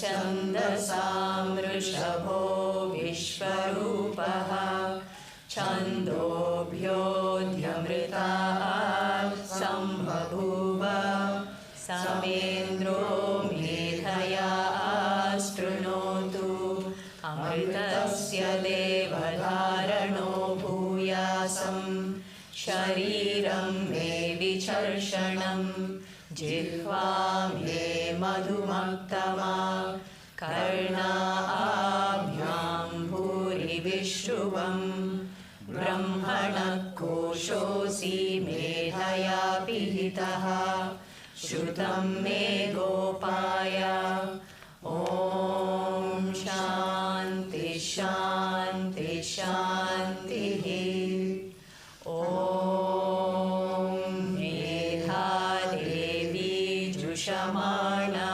छन्दसां वृषभो विश्वरूपः छन्दोभ्योऽध्यमृतात् सम्बभूव समेन्द्रो मेधया शृणोतु अमृतस्य देवधारणो भूयासं शरीरं मे विचर्षणं जिह्वा मे मधुमक्तमा कर्णाभ्यां भूरि विश्रुवं ब्रह्मणः कोशोऽसि मेधया पिहितः श्रुतं मे गोपाय ॐ शान्ति शान्ति शान्तिः ॐ मेधा देवी जुषमाणा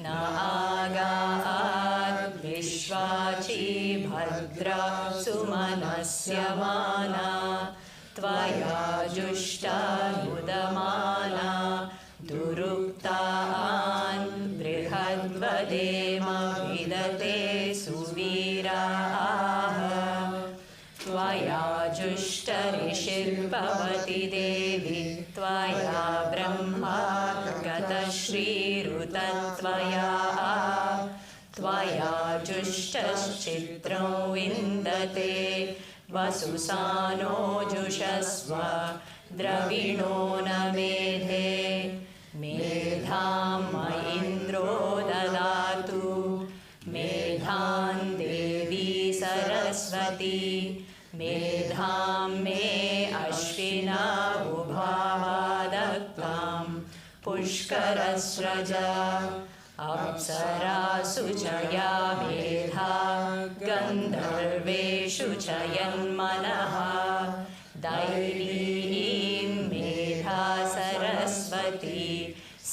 न आगात् विश्वाची भद्रा सुमनस्य माना त्वया जुष्टानुदमाना दुरुक्तान् बृहद्वदेम विदते सुवीराः त्वया जुष्टऋषिर्भवति देवि त्वया ब्रह्मा गतश्रीरुतत्वया त्वया जुष्टश्चित्रं विन्दते वसुसानो जुषस्व द्रविणो न मेधे मेधां मयीन्द्रो ददातु मेधां देवी सरस्वती मेधां मे अश्विना उभावादक्तां पुष्करस्रजा अप्सरासु च या मेधा गन्धर्वेषु च यन्मनः दैवीं मेधा सरस्वती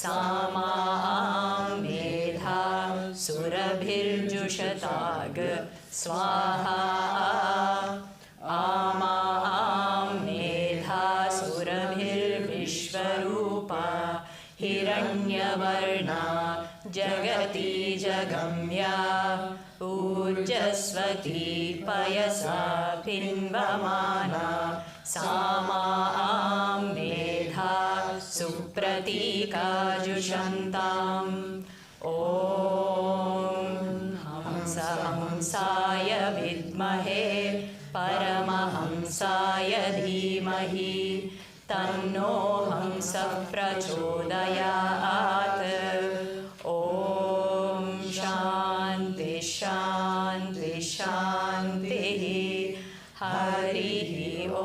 सा मां मेधा सुरभिर्जुषताग स्वाहा आमां मेधा सुरभिर्विश्वरूपा हिरण्यवर्णा जगति जगम्या ऊर्जस्वती पयसा पिन्वमाना सा मां मेधा सुप्रतीकाजुषन्ताम् ॐ हंसाय विद्महे परमहंसाय धीमहि तन्नो हंसः प्रचोदयात् ॐ शान्ति शान्ति शान्तिः हरिः ॐ.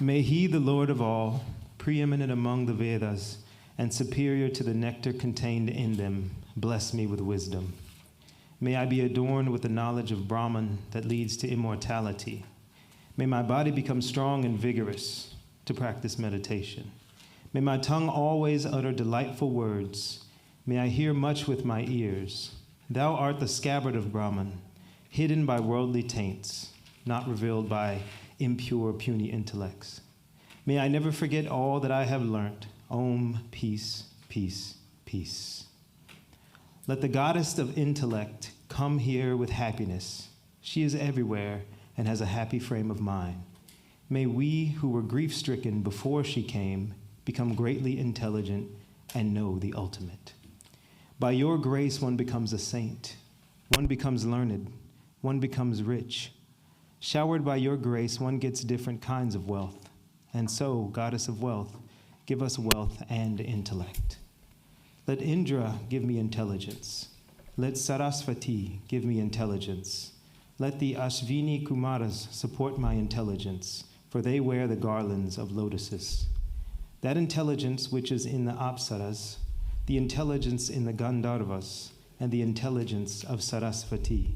May he, the Lord of all, preeminent among the Vedas, and superior to the nectar contained in them, bless me with wisdom. May I be adorned with the knowledge of Brahman that leads to immortality. May my body become strong and vigorous to practice meditation. May my tongue always utter delightful words. May I hear much with my ears. Thou art the scabbard of Brahman, hidden by worldly taints, not revealed by impure, puny intellects. May I never forget all that I have learnt. Om, peace, peace, peace. Let the goddess of intellect come here with happiness. She is everywhere and has a happy frame of mind. May we who were grief-stricken before she came become greatly intelligent and know the ultimate. By your grace, one becomes a saint. One becomes learned. One becomes rich. Showered by your grace, one gets different kinds of wealth. And so, goddess of wealth, give us wealth and intellect. Let Indra give me intelligence. Let Sarasvati give me intelligence. Let the Ashvini Kumaras support my intelligence, for they wear the garlands of lotuses. That intelligence which is in the Apsaras, the intelligence in the Gandharvas, and the intelligence of Sarasvati,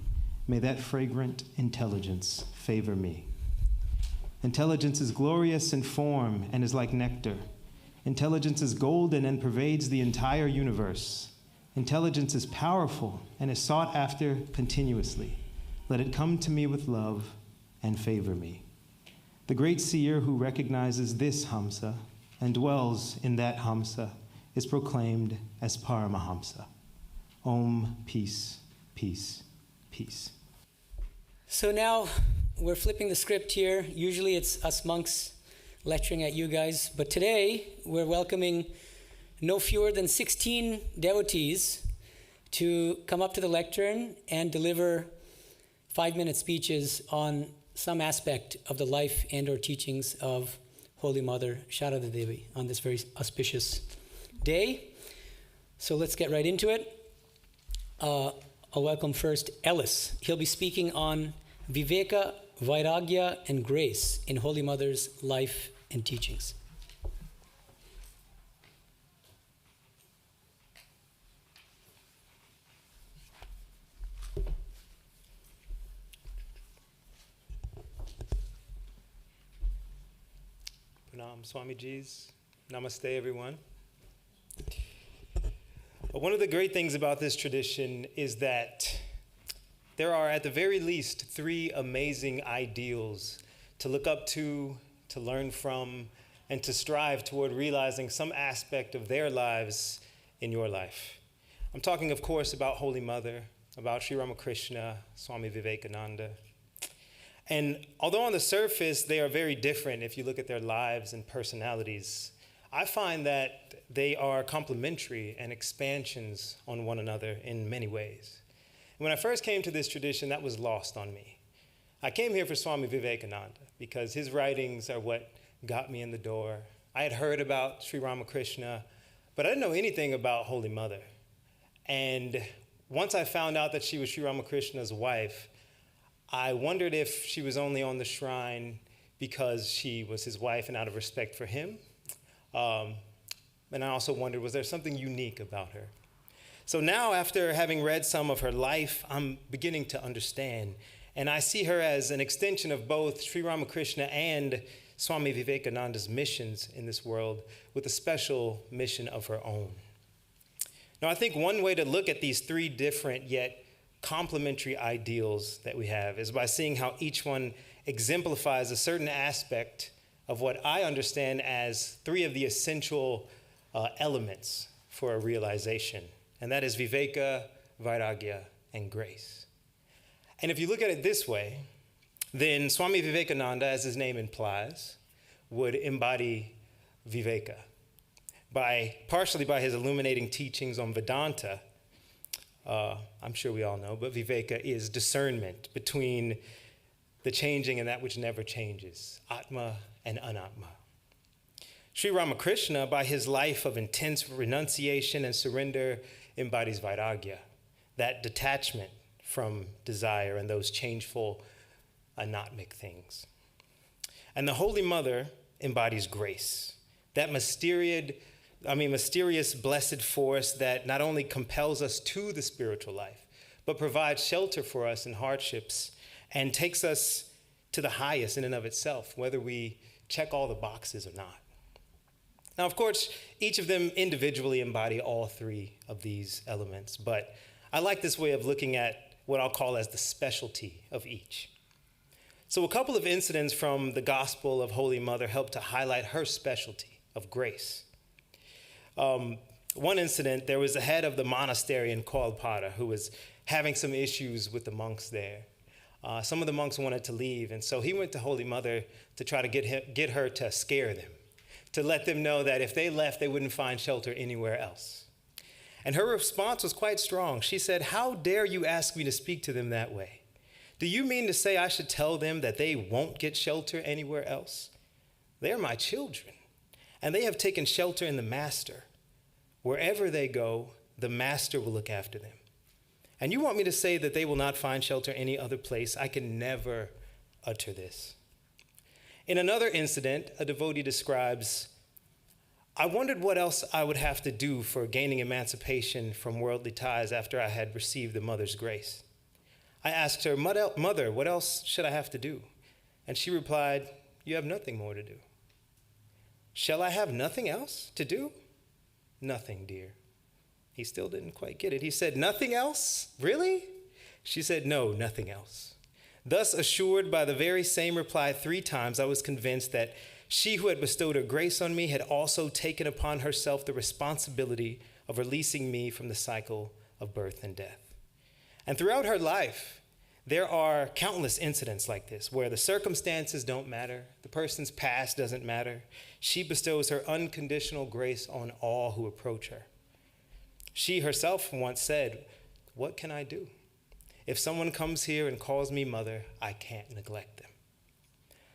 may that fragrant intelligence favor me. Intelligence is glorious in form and is like nectar. Intelligence is golden and pervades the entire universe. Intelligence is powerful and is sought after continuously. Let it come to me with love and favor me. The great seer who recognizes this Hamsa and dwells in that Hamsa is proclaimed as Paramahamsa. Om, peace, peace, peace. So now we're flipping the script here. Usually it's us monks lecturing at you guys, but today we're welcoming no fewer than 16 devotees to come up to the lectern and deliver 5-minute speeches on some aspect of the life and or teachings of Holy Mother Sarada Devi on this very auspicious day. So let's get right into it. I'll welcome first Ellis. He'll be speaking on Viveka, Vairagya, and Grace in Holy Mother's life and teachings. Pranam, Swamijis. Namaste, everyone. One of the great things about this tradition is that there are, at the very least, 3 amazing ideals to look up to learn from, and to strive toward realizing some aspect of their lives in your life. I'm talking, of course, about Holy Mother, about Sri Ramakrishna, Swami Vivekananda. And although on the surface they are very different if you look at their lives and personalities, I find that they are complementary and expansions on one another in many ways. When I first came to this tradition, that was lost on me. I came here for Swami Vivekananda because his writings are what got me in the door. I had heard about Sri Ramakrishna, but I didn't know anything about Holy Mother. And once I found out that she was Sri Ramakrishna's wife, I wondered if she was only on the shrine because she was his wife and out of respect for him. And I also wondered, was there something unique about her? So now, after having read some of her life, I'm beginning to understand. And I see her as an extension of both Sri Ramakrishna and Swami Vivekananda's missions in this world, with a special mission of her own. Now, I think one way to look at these 3 different yet complementary ideals that we have is by seeing how each one exemplifies a certain aspect of what I understand as 3 of the essential elements for a realization. And that is Viveka, Vairagya, and Grace. And if you look at it this way, then Swami Vivekananda, as his name implies, would embody Viveka. Partially by his illuminating teachings on Vedanta, I'm sure we all know, but Viveka is discernment between the changing and that which never changes, Atma and Anatma. Sri Ramakrishna, by his life of intense renunciation and surrender, embodies Vairagya, that detachment from desire and those changeful, anatmic things. And the Holy Mother embodies grace, that mysterious, blessed force that not only compels us to the spiritual life, but provides shelter for us in hardships and takes us to the highest in and of itself, whether we check all the boxes or not. Now, of course, each of them individually embody all 3 of these elements, but I like this way of looking at what I'll call as the specialty of each. So a couple of incidents from the Gospel of Holy Mother help to highlight her specialty of grace. One incident, there was the head of the monastery in Kolpata who was having some issues with the monks there. Some of the monks wanted to leave, and so he went to Holy Mother to try to get her to scare them, to let them know that if they left, they wouldn't find shelter anywhere else. And her response was quite strong. She said, "How dare you ask me to speak to them that way? Do you mean to say I should tell them that they won't get shelter anywhere else? They are my children, and they have taken shelter in the Master. Wherever they go, the Master will look after them. And you want me to say that they will not find shelter any other place? I can never utter this." In another incident, a devotee describes, "I wondered what else I would have to do for gaining emancipation from worldly ties after I had received the Mother's grace. I asked her, 'Mother, what else should I have to do?' And she replied, 'You have nothing more to do.' 'Shall I have nothing else to do?' 'Nothing, dear.' He still didn't quite get it. He said, 'Nothing else? Really?' She said, 'No, nothing else.' Thus, assured by the very same reply 3 times, I was convinced that she who had bestowed her grace on me had also taken upon herself the responsibility of releasing me from the cycle of birth and death. And throughout her life, there are countless incidents like this where the circumstances don't matter, the person's past doesn't matter. She bestows her unconditional grace on all who approach her. She herself once said, "What can I do? If someone comes here and calls me mother, I can't neglect them."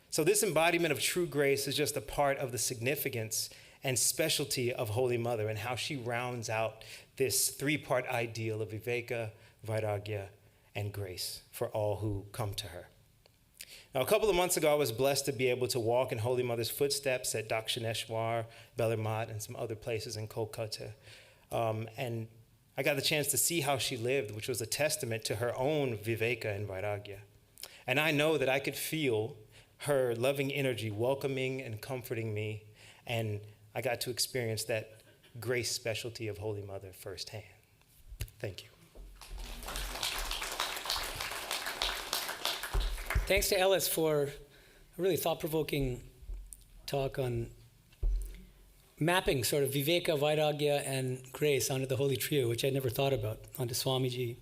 So this embodiment of true grace is just a part of the significance and specialty of Holy Mother and how she rounds out this 3-part ideal of viveka, vairagya, and grace for all who come to her. Now, a couple of months ago, I was blessed to be able to walk in Holy Mother's footsteps at Dakshineshwar, Bellarmat, and some other places in Kolkata. And I got the chance to see how she lived, which was a testament to her own viveka and vairagya. And I know that I could feel her loving energy welcoming and comforting me, and I got to experience that grace specialty of Holy Mother firsthand. Thank you. Thanks to Ellis for a really thought-provoking talk on mapping sort of viveka, vairagya, and grace onto the Holy Trio, which I'd never thought about, onto Swamiji,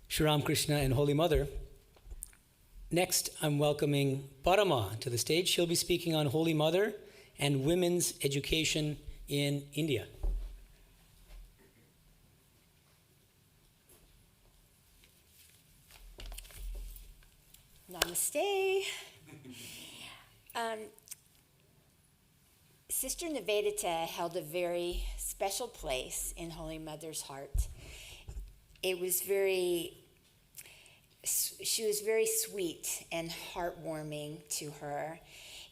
Sri Ram Krishna, and Holy Mother. Next, I'm welcoming Parama to the stage. She'll be speaking on Holy Mother and women's education in India. Namaste. Sister Nivedita held a very special place in Holy Mother's heart. She was very sweet and heartwarming to her.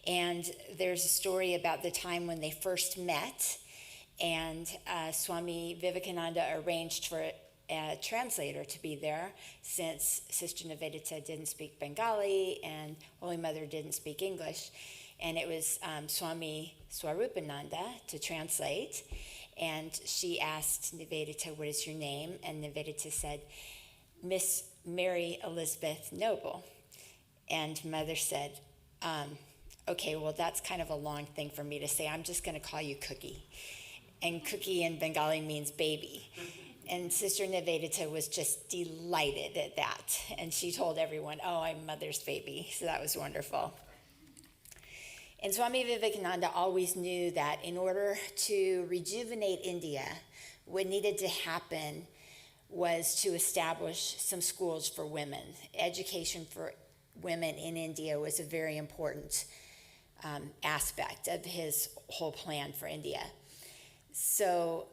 And there's a story about the time when they first met, and Swami Vivekananda arranged for a translator to be there, since Sister Nivedita didn't speak Bengali and Holy Mother didn't speak English. And it was Swami Sarvadevananda to translate. And she asked Nivedita, "What is your name?" And Nivedita said, "Miss Mary Elizabeth Noble." And Mother said, "Okay, well, that's kind of a long thing for me to say. I'm just going to call you Cookie." And Cookie in Bengali means baby. And Sister Nivedita was just delighted at that. And she told everyone, "Oh, I'm Mother's baby." So that was wonderful. And Swami Vivekananda always knew that in order to rejuvenate India, what needed to happen was to establish some schools for women. Education for women in India was a very important aspect of his whole plan for India. So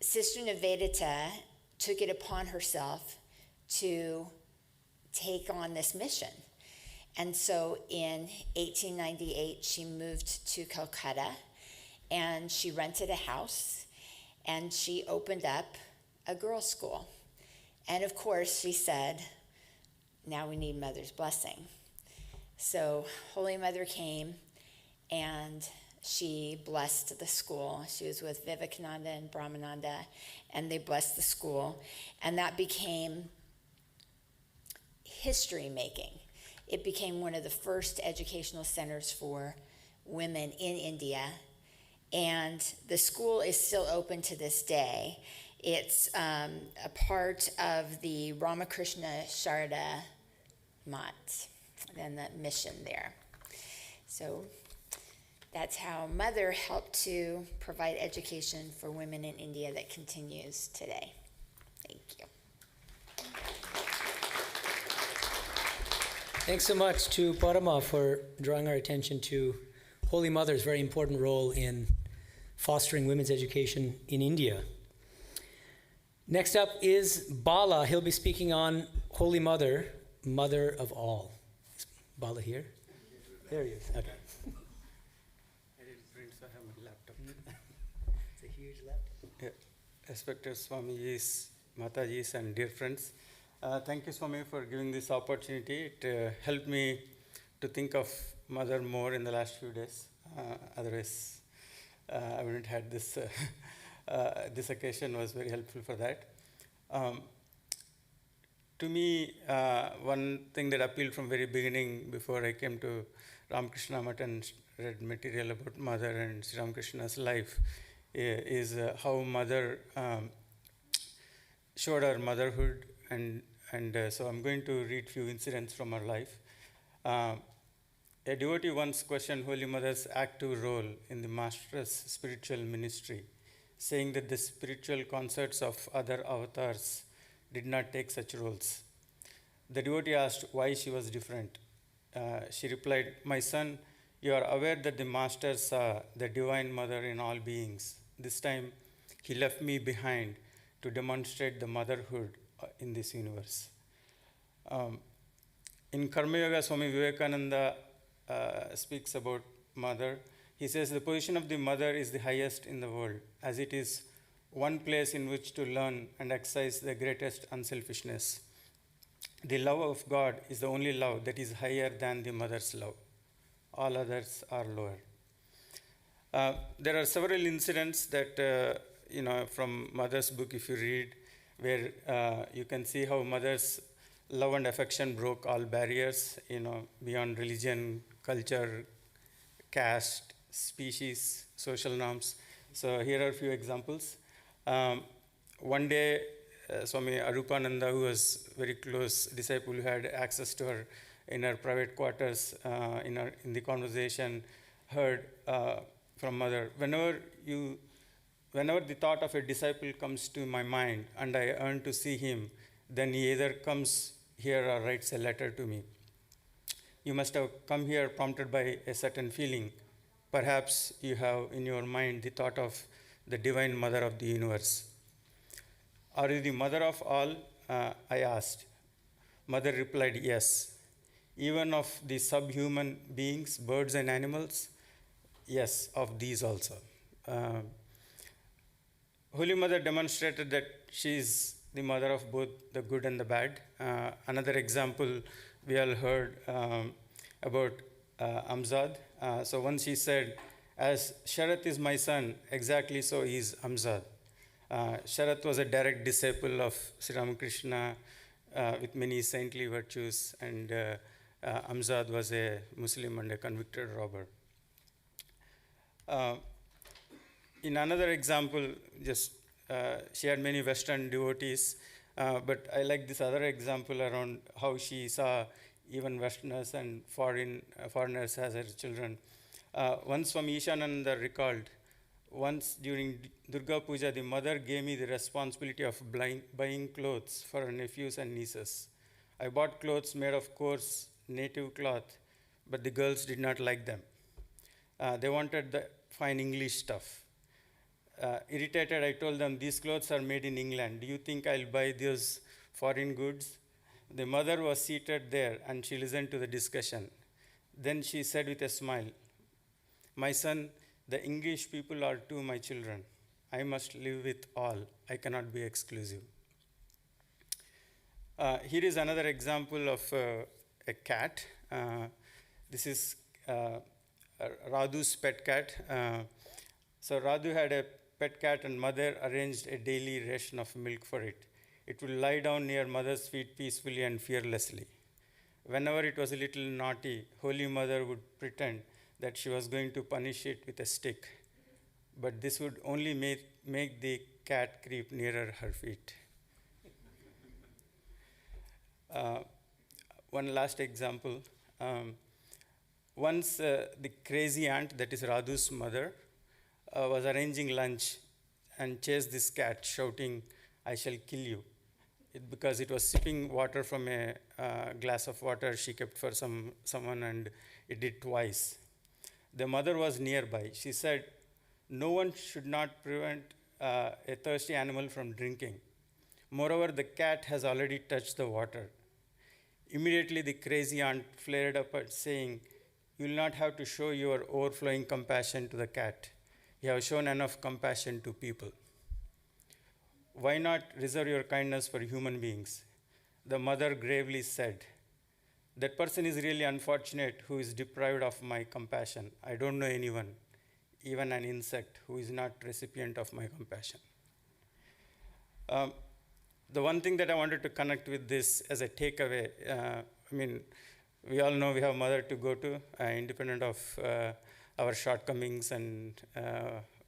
Sister Nivedita took it upon herself to take on this mission. And so in 1898, she moved to Calcutta, and she rented a house, and she opened up a girls' school. And of course, she said, "Now we need Mother's blessing." So Holy Mother came, and she blessed the school. She was with Vivekananda and Brahmananda, and they blessed the school. And that became history-making. It became one of the first educational centers for women in India. And the school is still open to this day. It's a part of the Ramakrishna Sharada Mat and the mission there. So that's how Mother helped to provide education for women in India that continues today. Thank you. Thanks so much to Parama for drawing our attention to Holy Mother's very important role in fostering women's education in India. Next up is Bala. He'll be speaking on Holy Mother, Mother of All. Is Bala here? There he is. Okay. I didn't print, so I have my laptop. It's a huge laptop. Yeah. Respected Swamijis, Matajis, and dear friends, thank you, Swami, for giving this opportunity. It helped me to think of Mother more in the last few days. Otherwise, I wouldn't had this. This occasion was very helpful for that. to me, one thing that appealed from very beginning before I came to Ramakrishna Math and read material about Mother and Sri Ramakrishna's life is how Mother showed her motherhood, and so I'm going to read few incidents from her life. A devotee once questioned Holy Mother's active role in the Master's spiritual ministry, saying that the spiritual concerts of other avatars did not take such roles. The devotee asked why she was different. She replied, "My son, you are aware that the Master saw the Divine Mother in all beings. This time, he left me behind to demonstrate the motherhood in this universe." In Karma Yoga, Swami Vivekananda speaks about mother. He says the position of the mother is the highest in the world, as it is one place in which to learn and exercise the greatest unselfishness. The love of God is the only love that is higher than the mother's love. All others are lower. There are several incidents that, from Mother's book, if you read, where you can see how Mother's love and affection broke all barriers, beyond religion, culture, caste, species, social norms. So here are a few examples. One day, Swami Arupananda, who was very close disciple, who had access to her in her private quarters, in the conversation, heard from Mother, whenever the thought of a disciple comes to my mind and I yearn to see him, then he either comes here or writes a letter to me. You must have come here prompted by a certain feeling. Perhaps you have in your mind the thought of the Divine Mother of the universe. Are you the mother of all? I asked. Mother replied, yes. Even of the subhuman beings, birds and animals? Yes, of these also. Holy Mother demonstrated that she is the mother of both the good and the bad. Another example we all heard about Amzad. So once she said, as Sharat is my son, exactly so is Amzad. Sharat was a direct disciple of Sri Ramakrishna with many saintly virtues, and Amzad was a Muslim and a convicted robber. In another example, she had many Western devotees, but I like this other example around how she saw even Westerners and foreigners as her children. Once Swami Ishananda recalled, once during Durga Puja, the mother gave me the responsibility of buying clothes for her nephews and nieces. I bought clothes made of coarse native cloth, but the girls did not like them. They wanted the fine English stuff. Irritated, I told them, these clothes are made in England. Do you think I'll buy those foreign goods? The mother was seated there and she listened to the discussion. Then she said with a smile, my son, the English people are too my children. I must live with all. I cannot be exclusive. Here is another example of a cat. This is Radhu's pet cat. So Radhu had a pet cat and mother arranged a daily ration of milk for it. It would lie down near mother's feet peacefully and fearlessly. Whenever it was a little naughty, Holy Mother would pretend that she was going to punish it with a stick. But this would only make the cat creep nearer her feet. One last example. Once the crazy aunt, that is Radhu's mother, was arranging lunch and chased this cat, shouting, I shall kill you. Because it was sipping water from a glass of water she kept for someone, and it did twice. The mother was nearby. She said, no one should not prevent a thirsty animal from drinking. Moreover, the cat has already touched the water. Immediately, the crazy aunt flared up saying, you will not have to show your overflowing compassion to the cat. You have shown enough compassion to people. Why not reserve your kindness for human beings? The mother gravely said, that person is really unfortunate who is deprived of my compassion. I don't know anyone, even an insect, who is not recipient of my compassion. the one thing that I wanted to connect with this as a takeaway, we all know we have mother to go to, independent of our shortcomings and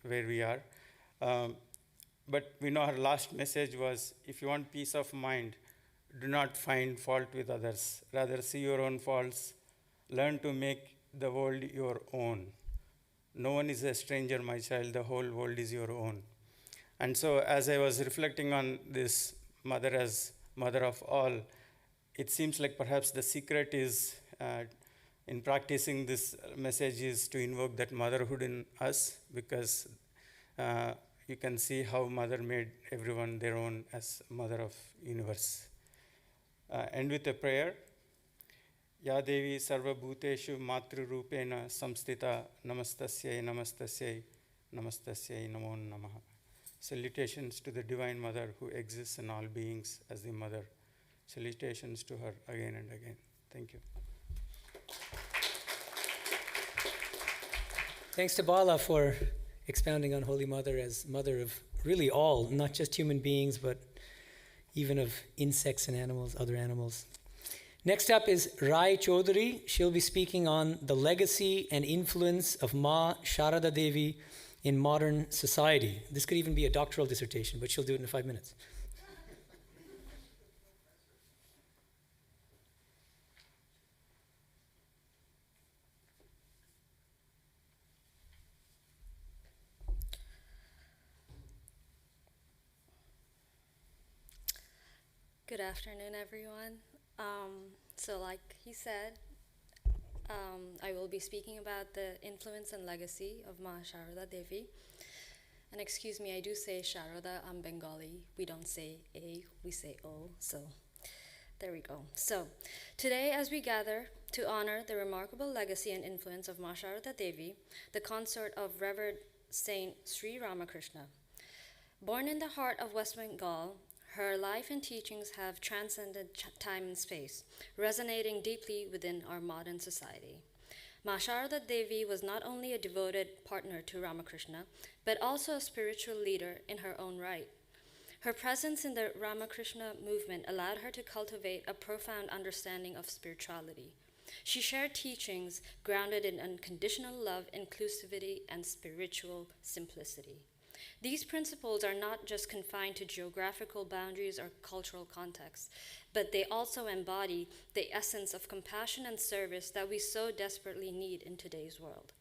where we are. But we know her last message was, if you want peace of mind, do not find fault with others. Rather, see your own faults. Learn to make the world your own. No one is a stranger, my child. The whole world is your own. And so as I was reflecting on this mother as mother of all, it seems like perhaps the secret is in practicing this message is to invoke that motherhood in us, because you can see how mother made everyone their own as mother of universe. End with a prayer. Ya Devi Sarva Bhuteshu Matru Rupena Samstita Namastasyai Namastasyai Namastasyai Namo Namaha. Salutations to the Divine Mother who exists in all beings as the Mother. Salutations to her again and again. Thank you. Thanks to Bala for expounding on Holy Mother as mother of really all, not just human beings, but even of insects and animals, other animals. Next up is Rai Chaudhary. She'll be speaking on the legacy and influence of Ma Sarada Devi in modern society. This could even be a doctoral dissertation, but she'll do it in 5 minutes. Good afternoon, everyone. So like he said, I will be speaking about the influence and legacy of Ma Sarada Devi. And excuse me, I do say Sarada, I'm Bengali. We don't say A, we say O, so there we go. So today, as we gather to honor the remarkable legacy and influence of Ma Sarada Devi, the consort of Revered Saint Sri Ramakrishna. Born in the heart of West Bengal, her life and teachings have transcended time and space, resonating deeply within our modern society. Ma Sarada Devi was not only a devoted partner to Ramakrishna, but also a spiritual leader in her own right. Her presence in the Ramakrishna movement allowed her to cultivate a profound understanding of spirituality. She shared teachings grounded in unconditional love, inclusivity, and spiritual simplicity. These principles are not just confined to geographical boundaries or cultural contexts, but they also embody the essence of compassion and service that we so desperately need in today's world.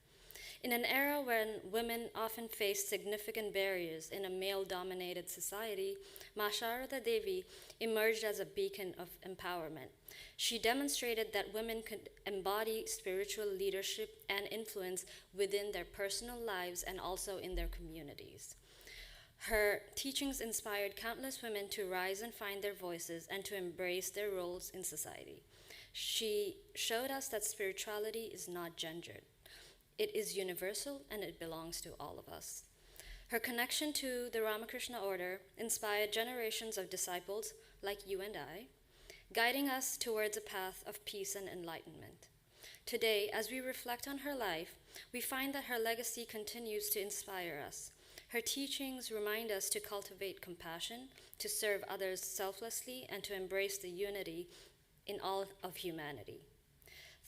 In an era when women often face significant barriers in a male-dominated society, Ma Sarada Devi emerged as a beacon of empowerment. She demonstrated that women could embody spiritual leadership and influence within their personal lives and also in their communities. Her teachings inspired countless women to rise and find their voices and to embrace their roles in society. She showed us that spirituality is not gendered. It is universal and it belongs to all of us. Her connection to the Ramakrishna order inspired generations of disciples like you and I, guiding us towards a path of peace and enlightenment. Today, as we reflect on her life, we find that her legacy continues to inspire us. Her teachings remind us to cultivate compassion, to serve others selflessly, and to embrace the unity in all of humanity.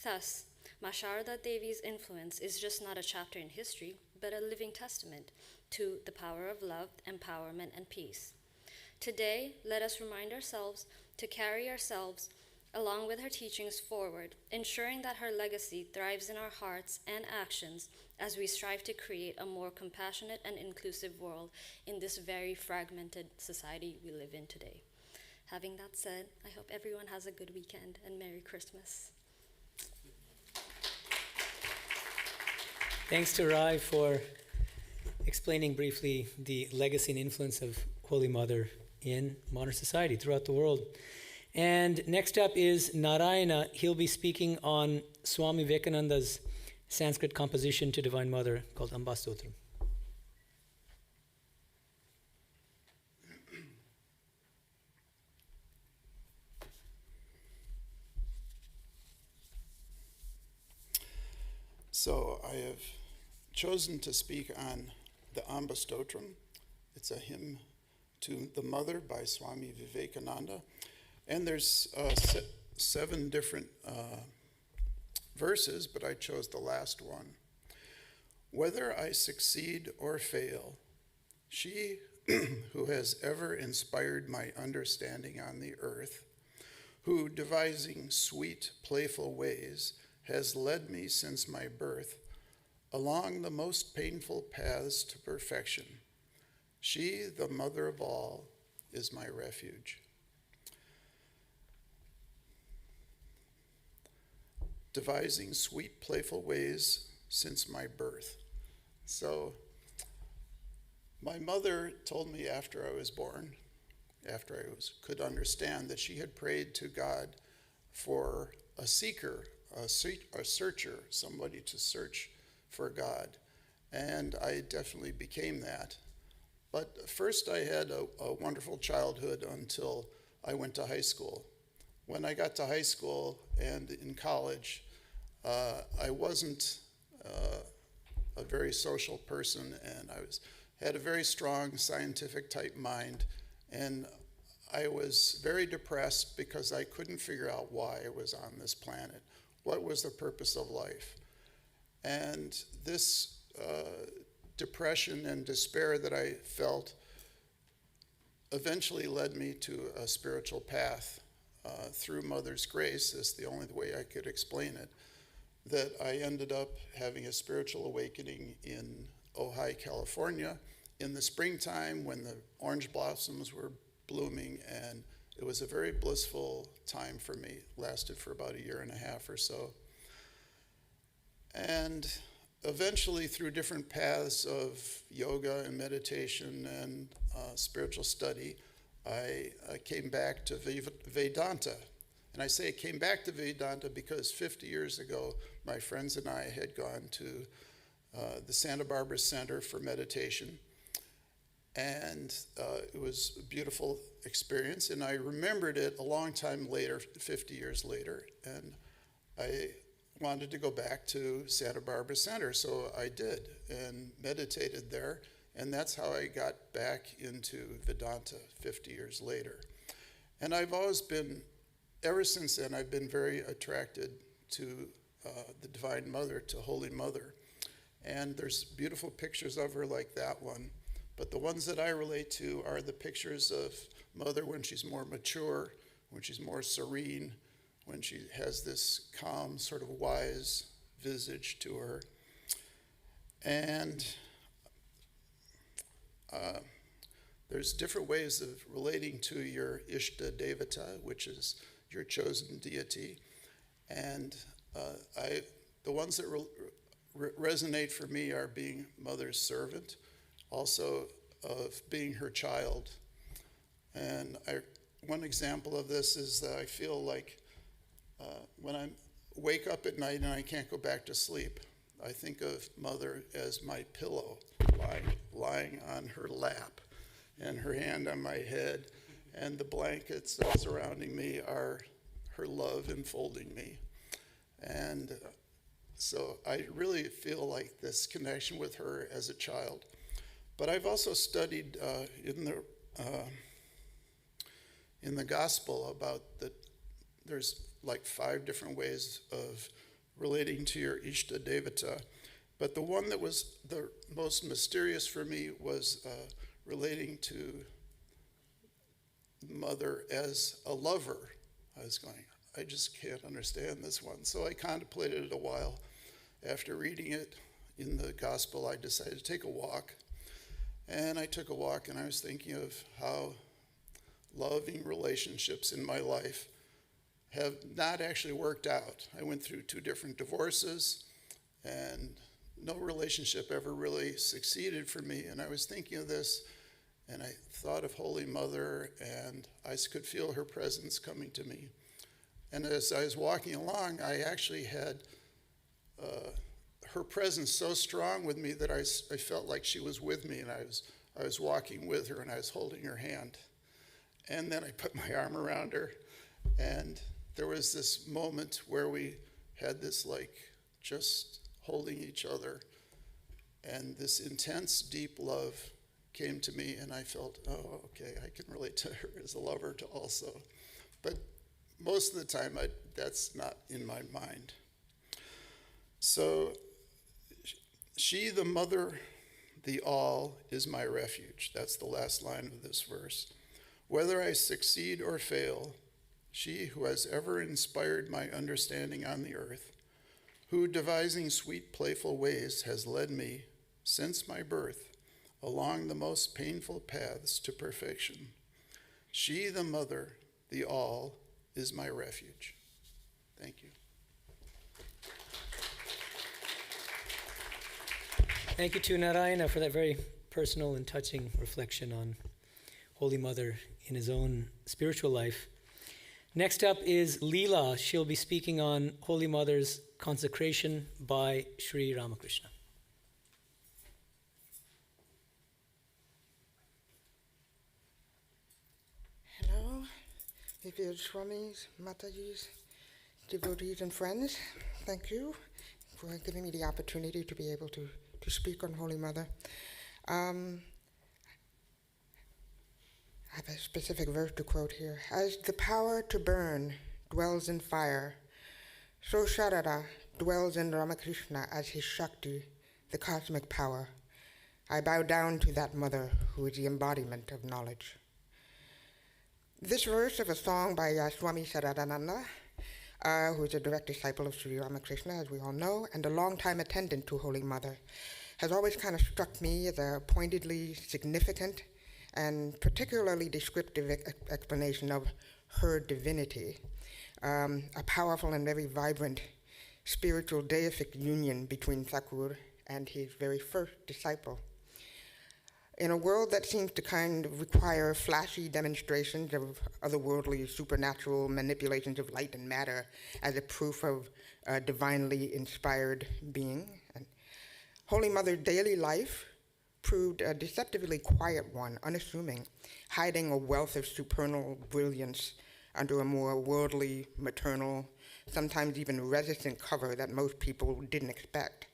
Thus, Ma Sarada Devi's influence is just not a chapter in history, but a living testament to the power of love, empowerment, and peace. Today, let us remind ourselves to carry ourselves along with her teachings forward, ensuring that her legacy thrives in our hearts and actions as we strive to create a more compassionate and inclusive world in this very fragmented society we live in today. Having that said, I hope everyone has a good weekend and Merry Christmas. Thanks to Rai for explaining briefly the legacy and influence of Holy Mother in modern society throughout the world. And next up is Narayana. He'll be speaking on Swami Vivekananda's Sanskrit composition to Divine Mother called Amba Stotram. So I have chosen to speak on the Amba Stotram. It's a hymn to the Mother by Swami Vivekananda. And there's 7 different verses, but I chose the last one. Whether I succeed or fail, she who has ever inspired my understanding on the earth, who, devising sweet, playful ways, has led me since my birth along the most painful paths to perfection. She, the mother of all, is my refuge. Devising sweet, playful ways since my birth. So, my mother told me after I was born, after I could understand, that she had prayed to God for a seeker, a searcher, somebody to search for God. And I definitely became that. But first I had a wonderful childhood until I went to high school. When I got to high school and in college, I wasn't a very social person, and I had a very strong scientific type mind, and I was very depressed because I couldn't figure out why I was on this planet. What was the purpose of life? And this depression and despair that I felt eventually led me to a spiritual path through Mother's grace. Is the only way I could explain it. That I ended up having a spiritual awakening in Ojai, California, in the springtime when the orange blossoms were blooming, and it was a very blissful time for me. It lasted for about 1.5 years or so. And eventually, through different paths of yoga and meditation and spiritual study, I came back to Vedanta. And I say I came back to Vedanta because 50 years ago, my friends and I had gone to the Santa Barbara Center for meditation. And it was a beautiful experience. And I remembered it a long time later, 50 years later. And I wanted to go back to Santa Barbara Center, so I did and meditated there. And that's how I got back into Vedanta 50 years later. And I've always been, ever since then, I've been very attracted to the Divine Mother, to Holy Mother. And there's beautiful pictures of her like that one. But the ones that I relate to are the pictures of Mother when she's more mature, when she's more serene, when she has this calm, sort of wise visage to her. And there's different ways of relating to your Ishta Devata, which is your chosen deity. And the ones that resonate for me are being Mother's servant, also of being her child. And one example of this is that I feel like when I wake up at night and I can't go back to sleep, I think of Mother as my pillow, lying on her lap, and her hand on my head, and the blankets surrounding me are her love enfolding me. And so I really feel like this connection with her as a child. But I've also studied in the gospel about that there's like 5 different ways of relating to your Ishta Devata. But the one that was the most mysterious for me was relating to Mother as a lover. I was going, I just can't understand this one. So I contemplated it a while. After reading it in the gospel, I decided to take a walk. And I took a walk, and I was thinking of how loving relationships in my life have not actually worked out. I went through 2 different divorces, and no relationship ever really succeeded for me. And I was thinking of this, and I thought of Holy Mother, and I could feel her presence coming to me. And as I was walking along, I actually had her presence so strong with me that I felt like she was with me, and I was walking with her, and I was holding her hand. And then I put my arm around her, and there was this moment where we had this like just holding each other, and this intense, deep love came to me, and I felt, oh, okay, I can relate to her as a lover to also. But most of the time, that's not in my mind. So, she, the mother, the all, is my refuge. That's the last line of this verse. Whether I succeed or fail, she who has ever inspired my understanding on the earth, who devising sweet playful ways has led me since my birth along the most painful paths to perfection. She, the mother, the all, is my refuge. Thank you. Thank you to Narayana for that very personal and touching reflection on Holy Mother in his own spiritual life. Next up is Leela. She'll be speaking on Holy Mother's consecration by Sri Ramakrishna. Hello, revered Swamis, Matajis, devotees and friends. Thank you for giving me the opportunity to be able to speak on Holy Mother. I have a specific verse to quote here. As the power to burn dwells in fire, so Sarada dwells in Ramakrishna as his Shakti, the cosmic power. I bow down to that mother who is the embodiment of knowledge. This verse of a song by Swami Sarvadevananda, who is a direct disciple of Sri Ramakrishna, as we all know, and a long-time attendant to Holy Mother, has always kind of struck me as a pointedly significant and particularly descriptive explanation of her divinity, a powerful and very vibrant spiritual deific union between Thakur and his very first disciple. In a world that seems to kind of require flashy demonstrations of otherworldly supernatural manipulations of light and matter as a proof of a divinely inspired being, and Holy Mother's daily life proved a deceptively quiet one, unassuming, hiding a wealth of supernal brilliance under a more worldly, maternal, sometimes even resistant cover that most people didn't expect.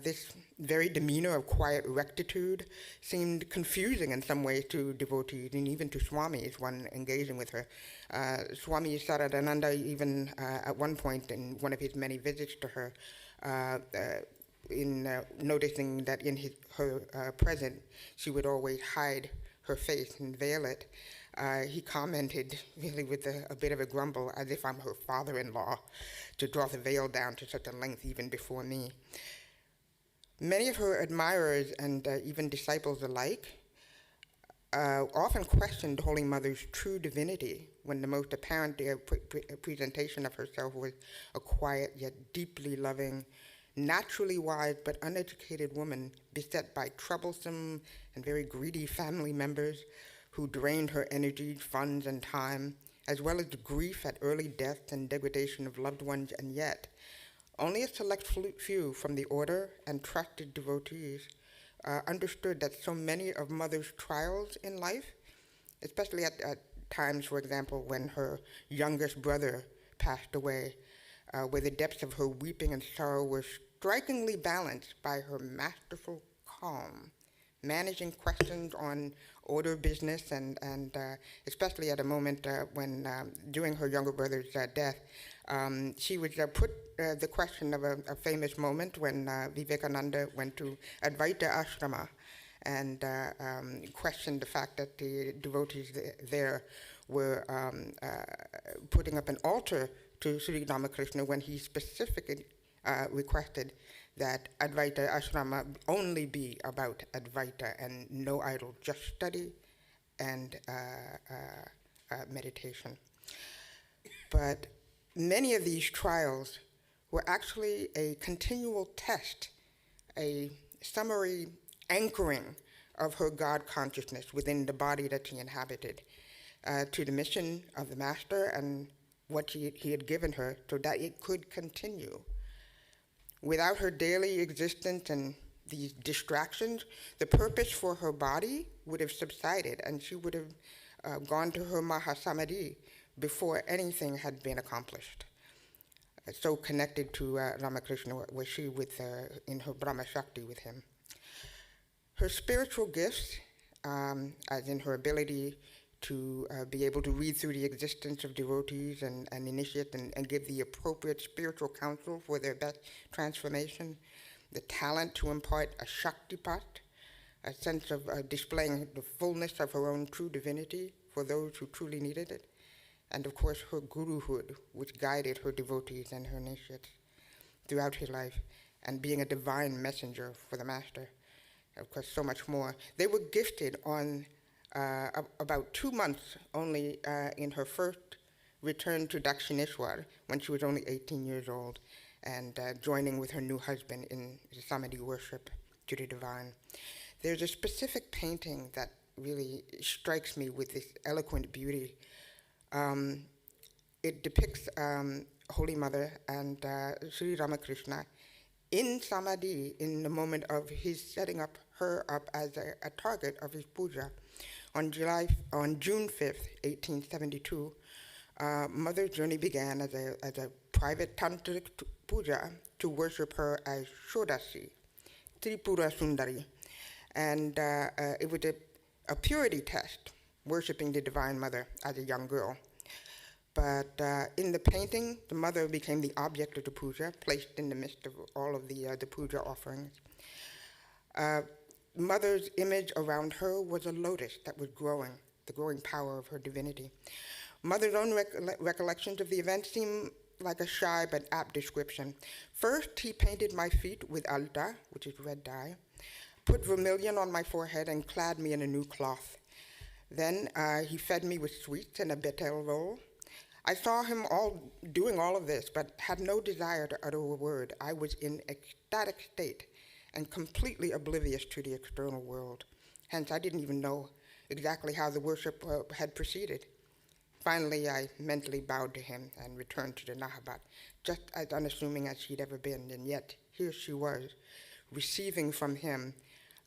This very demeanor of quiet rectitude seemed confusing in some ways to devotees and even to swamis when engaging with her. Swami Sarada Devi even at one point in one of his many visits to her, in noticing that in her presence she would always hide her face and veil it, he commented, really with a bit of a grumble, as if I'm her father-in-law, to draw the veil down to such a length even before me. Many of her admirers and even disciples alike often questioned Holy Mother's true divinity when the most apparent presentation of herself was a quiet yet deeply loving, naturally wise but uneducated woman beset by troublesome and very greedy family members who drained her energy, funds, and time, as well as the grief at early death and degradation of loved ones, and yet only a select few from the order and trusted devotees understood that so many of Mother's trials in life, especially at times, for example, when her youngest brother passed away, where the depths of her weeping and sorrow were strikingly balanced by her masterful calm, managing questions on order business, and especially at a moment when, during her younger brother's death, she would put the question of a famous moment when Vivekananda went to Advaita Ashrama and questioned the fact that the devotees there were putting up an altar to Sri Ramakrishna when he specifically requested that Advaita Ashrama only be about Advaita and no idol, just study and meditation. But many of these trials were actually a continual test, a summary anchoring of her God consciousness within the body that she inhabited, to the mission of the Master and what he had given her so that it could continue. Without her daily existence and these distractions, the purpose for her body would have subsided and she would have gone to her Mahasamadhi before anything had been accomplished. So connected to Ramakrishna was she in her Brahma Shakti with him. Her spiritual gifts, as in her ability to be able to read through the existence of devotees and initiate and give the appropriate spiritual counsel for their best transformation, the talent to impart a Shaktipat, a sense of displaying the fullness of her own true divinity for those who truly needed it, and of course her guruhood, which guided her devotees and her initiates throughout her life, and being a divine messenger for the master. Of course, so much more. They were gifted on about 2 months only in her first return to Dakshineshwar when she was only 18 years old, and joining with her new husband in the Samadhi worship to the divine. There's a specific painting that really strikes me with this eloquent beauty. It depicts Holy Mother and Sri Ramakrishna in Samadhi in the moment of his setting up her up as a target of his puja. On June 5th, 1872, Mother's journey began as a private tantric puja to worship her as Shodasi, Tripura Sundari. And it was a purity test, worshiping the Divine Mother as a young girl. But in the painting, the mother became the object of the puja, placed in the midst of all of the puja offerings. Mother's image around her was a lotus that was growing, the growing power of her divinity. Mother's own recollections of the event seem like a shy but apt description. First, he painted my feet with alta, which is red dye, put vermilion on my forehead, and clad me in a new cloth. Then he fed me with sweets and a betel roll. I saw him doing all of this, but had no desire to utter a word. I was in ecstatic state and completely oblivious to the external world. Hence, I didn't even know exactly how the worship had proceeded. Finally, I mentally bowed to him and returned to the Nahabat, just as unassuming as she'd ever been. And yet, here she was, receiving from him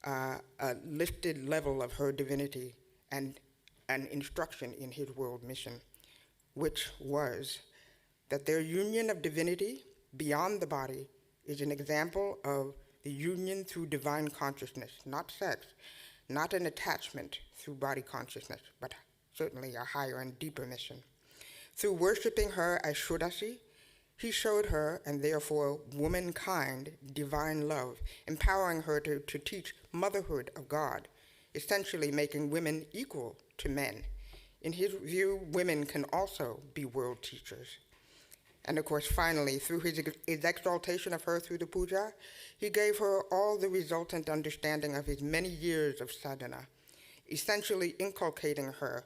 a lifted level of her divinity and an instruction in his world mission, which was that their union of divinity beyond the body is an example of the union through divine consciousness, not sex, not an attachment through body consciousness, but certainly a higher and deeper mission. Through worshiping her as Shodasi, he showed her, and therefore womankind, divine love, empowering her to teach motherhood of God, essentially making women equal to men. In his view, women can also be world teachers. And of course, finally, through his exaltation of her through the puja, he gave her all the resultant understanding of his many years of sadhana, essentially inculcating her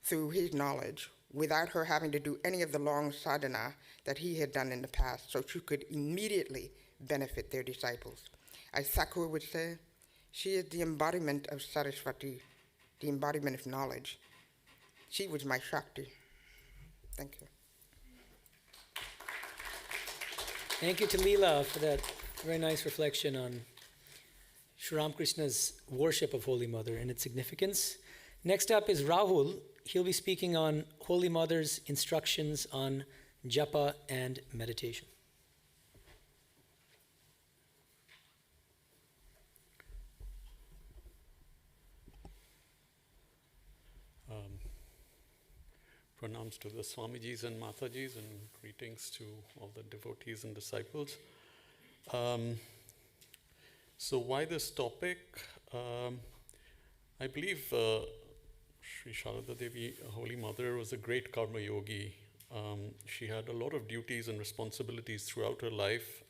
through his knowledge without her having to do any of the long sadhana that he had done in the past, so she could immediately benefit their disciples. As Thakur would say, she is the embodiment of Saraswati, the embodiment of knowledge. She was my Shakti. Thank you. Thank you to Leela for that very nice reflection on Sri Ramakrishna's worship of Holy Mother and its significance. Next up is Rahul. He'll be speaking on Holy Mother's instructions on japa and meditation. Pranams to the Swamijis and Matajis, and greetings to all the devotees and disciples. So why this topic? I believe Sri Sarada Devi, Holy Mother, was a great karma yogi. She had a lot of duties and responsibilities throughout her life.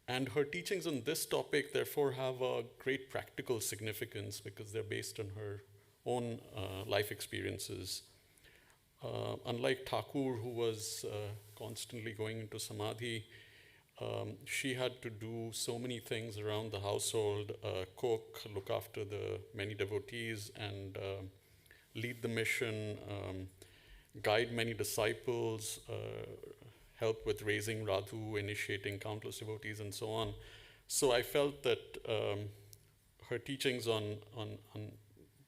And her teachings on this topic, therefore, have a great practical significance because they're based on her own life experiences. Unlike Thakur, who was constantly going into samadhi, she had to do so many things around the household, cook, look after the many devotees, and lead the mission, guide many disciples, help with raising Radhu, initiating countless devotees, and so on. So I felt that her teachings on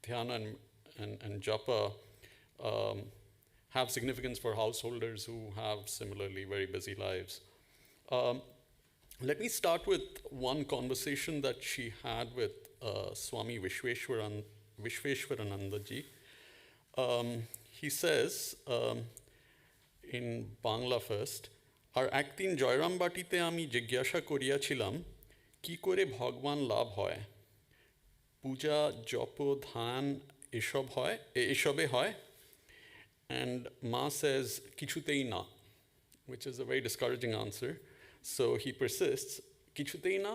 dhyana and japa have significance for householders who have similarly very busy lives. Let me start with one conversation that she had with Swami Vishveshwaranandaji. He says, in Bangla first, আর একদিন জয়রামবাটিতে আমি জিজ্ঞাসা করিয়াছিলাম কি করে ভগবান লাভ হয়, পূজা জপ ধ্যান এসবে হয়, and Ma says কিছুতেই না, which is a very discouraging answer. So he persists, কিছুতেই না,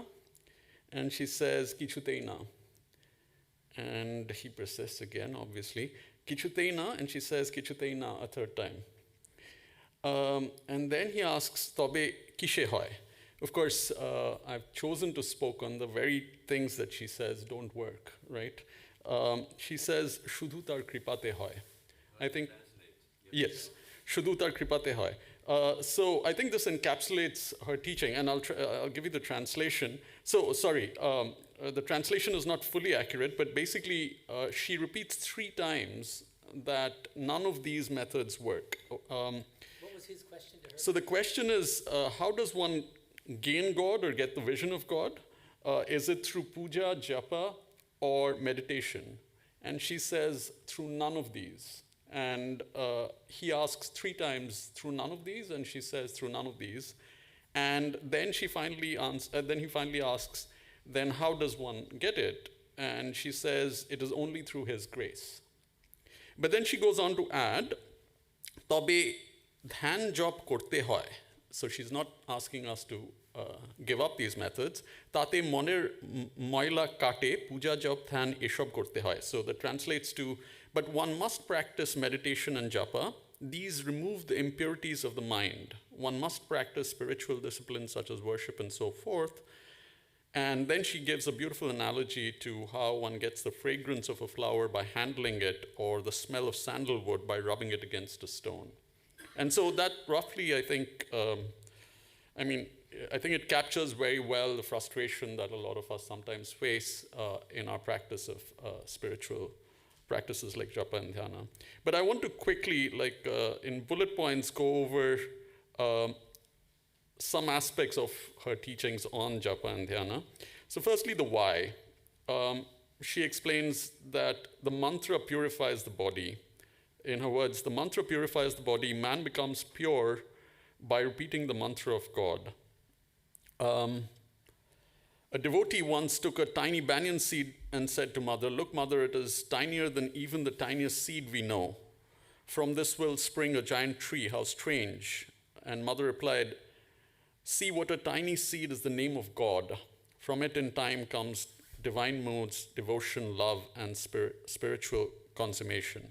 and she says কিছুতেই না, and he persists again, obviously, কিছুতেই না, and she says কিছুতেই না a third time. And then he asks, তবে কিসে হয়? Of course, I've chosen to spoke on the very things that she says don't work, right? She says, শুধু তার কৃপাতে হয়. I think, yes, শুধু তার কৃপাতে হয়. So I think this encapsulates her teaching, and I'll give you the translation. So, sorry, the translation is not fully accurate, but basically she repeats 3 times that none of these methods work. What was his question to her? So the question is, how does one gain God or get the vision of God? Is it through puja, japa, or meditation? And she says, through none of these. And he asks 3 times, through none of these? And she says, through none of these. And then he finally asks, then how does one get it? And she says, it is only through his grace. But then she goes on to add, তবে ধ্যান জপ করতে হয়. So she's not asking us to give up these methods. তাতে মনের ময়লা কাটে, পূজা জপ ধ্যান এসব করতে হয়. So that translates to, but one must practice meditation and japa. These remove the impurities of the mind. One must practice spiritual disciplines such as worship and so forth. And then she gives a beautiful analogy to how one gets the fragrance of a flower by handling it, or the smell of sandalwood by rubbing it against a stone. And so that roughly, I think it captures very well the frustration that a lot of us sometimes face in our practice of spiritual practices like japa and dhyana. But I want to quickly, in bullet points, go over some aspects of her teachings on japa and dhyana. So firstly, the why. She explains that the mantra purifies the body. In her words, the mantra purifies the body. Man becomes pure by repeating the mantra of God. A devotee once took a tiny banyan seed and said to Mother, "Look, Mother, it is tinier than even the tiniest seed we know. From this will spring a giant tree. How strange." And Mother replied, "See, what a tiny seed is the name of God. From it in time comes divine moods, devotion, love, and spiritual consummation."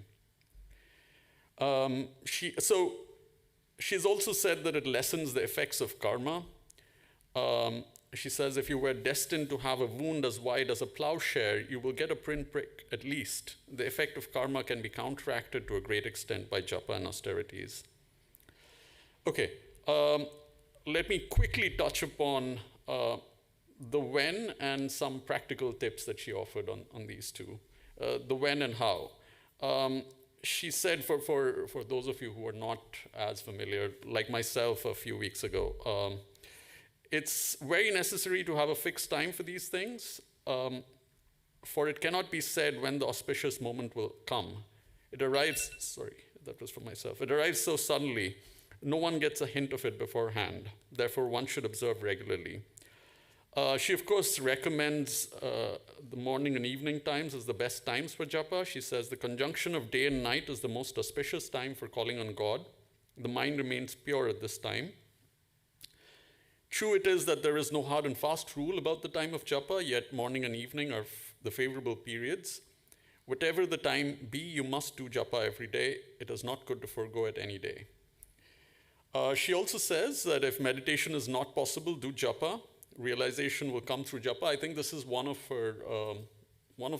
She's also said that it lessens the effects of karma. She says, if you were destined to have a wound as wide as a plowshare, you will get a pinprick at least. The effect of karma can be counteracted to a great extent by japa and austerities. Okay, let me quickly touch upon the when and some practical tips that she offered on these two. The when and how. She said, for those of you who are not as familiar, like myself a few weeks ago, it's very necessary to have a fixed time for these things, for it cannot be said when the auspicious moment will come. It arrives, sorry, that was for myself. It arrives so suddenly, no one gets a hint of it beforehand. Therefore, one should observe regularly. She, of course, recommends the morning and evening times as the best times for japa. She says the conjunction of day and night is the most auspicious time for calling on God. The mind remains pure at this time. True it is that there is no hard and fast rule about the time of japa, yet morning and evening are the favorable periods. Whatever the time be, you must do japa every day. It is not good to forego it any day. She also says that if meditation is not possible, do japa. Realization will come through japa. I think this is one of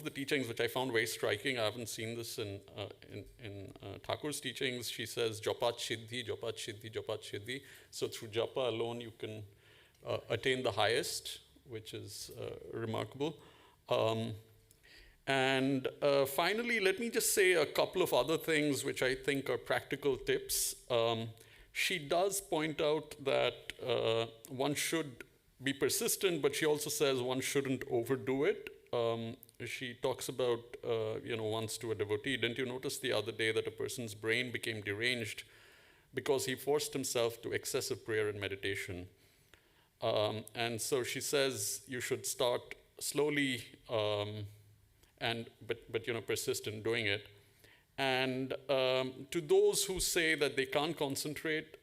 the teachings which I found very striking. I haven't seen this in Thakur's teachings. She says, japat siddhi, japat siddhi, japat siddhi. So through japa alone, you can attain the highest, which is remarkable. And finally, let me just say a couple of other things which I think are practical tips. She does point out that one should be persistent, but she also says one shouldn't overdo it. She talks about, once to a devotee, didn't you notice the other day that a person's brain became deranged because he forced himself to excessive prayer and meditation? And so she says you should start slowly, but persist in doing it. And to those who say that they can't concentrate,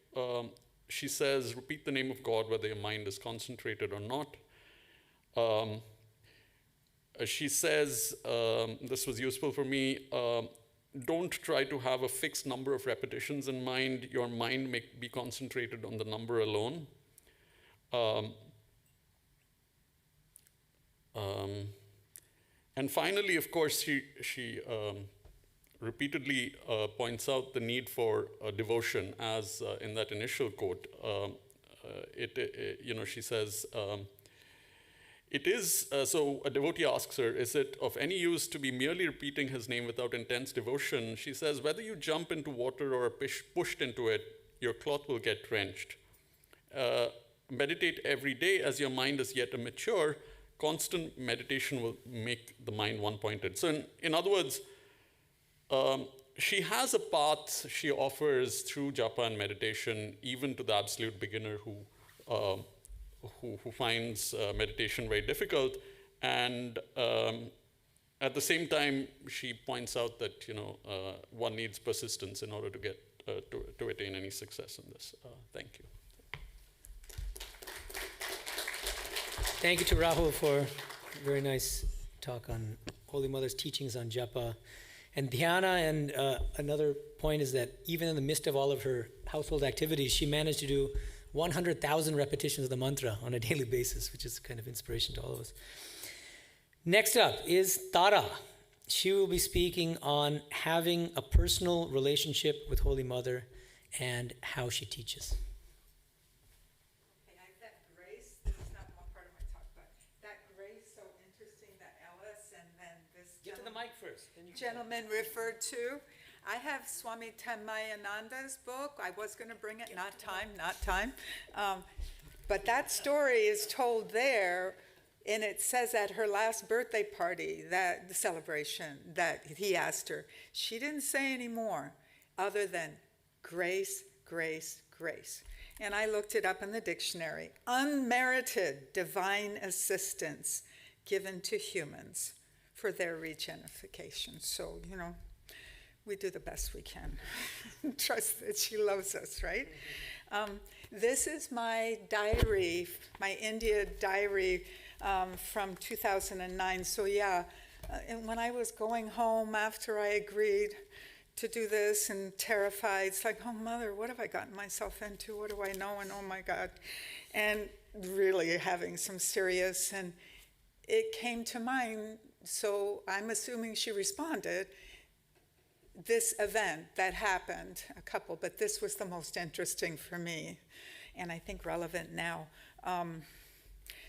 she says, repeat the name of God whether your mind is concentrated or not. She says, this was useful for me, don't try to have a fixed number of repetitions in mind. Your mind may be concentrated on the number alone. And finally, of course, she repeatedly points out the need for devotion, as in that initial quote. She says, it is, so a devotee asks her, is it of any use to be merely repeating his name without intense devotion? She says, whether you jump into water or are pushed into it, your cloth will get drenched. Meditate every day as your mind is yet immature. Constant meditation will make the mind one-pointed. So in other words, she has a path she offers through japa and meditation, even to the absolute beginner who finds meditation very difficult. And at the same time, she points out that one needs persistence in order to get to attain any success in this. Thank you. Thank you to Rahul for a very nice talk on Holy Mother's teachings on japa and dhyana. And another point is that even in the midst of all of her household activities, she managed to do 100,000 repetitions of the mantra on a daily basis, which is kind of inspiration to all of us. Next up is Tara. She will be speaking on having a personal relationship with Holy Mother and how she teaches. Gentleman referred to. I have Swami Tanmayananda's book. I was going to bring it, not time. But that story is told there, and it says at her last birthday party, that the celebration, that he asked her. She didn't say any more other than grace, grace, grace. And I looked it up in the dictionary. Unmerited divine assistance given to humans for their regeneration. So, we do the best we can. Trust that she loves us, right? This is my diary, my India diary from 2009. So and when I was going home after I agreed to do this and terrified, it's like, oh, Mother, what have I gotten myself into? What do I know? And oh my God. And really having some serious, and it came to mind. So I'm assuming she responded, this event that happened, a couple, but this was the most interesting for me, and I think relevant now.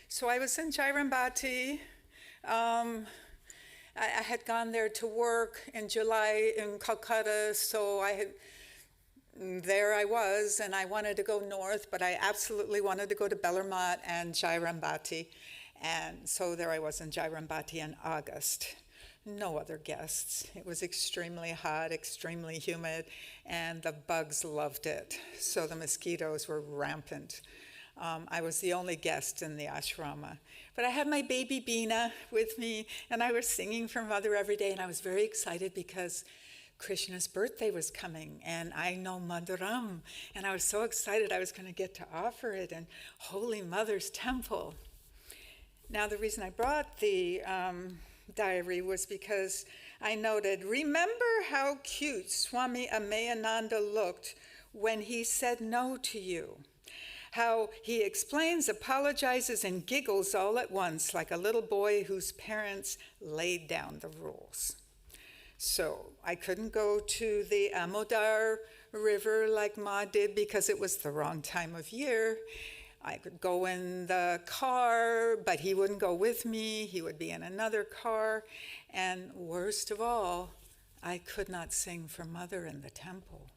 So I was in Jairambati. I had gone there to work in July in Calcutta, so there I was, and I wanted to go north, but I absolutely wanted to go to Bellarmine and Jairambati. And so there I was in Jairambati in August. No other guests. It was extremely hot, extremely humid, and the bugs loved it. So the mosquitoes were rampant. I was the only guest in the ashrama. But I had my baby Bina with me, and I was singing for Mother every day, and I was very excited because Krishna's birthday was coming, and I know Madhuram, and I was so excited I was going to get to offer it in Holy Mother's temple. Now, the reason I brought the diary was because I noted, remember how cute Swami Amayananda looked when he said no to you. How he explains, apologizes, and giggles all at once like a little boy whose parents laid down the rules. So I couldn't go to the Amodar River like Ma did because it was the wrong time of year. I could go in the car, but he wouldn't go with me. He would be in another car. And worst of all, I could not sing for Mother in the temple.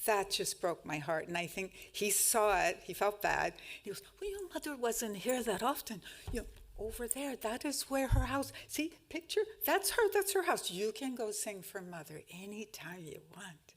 that just broke my heart. And I think he saw it, he felt bad. He goes, well, your mother wasn't here that often. Over there, that is where her house, see, picture, that's her house. You can go sing for mother anytime you want.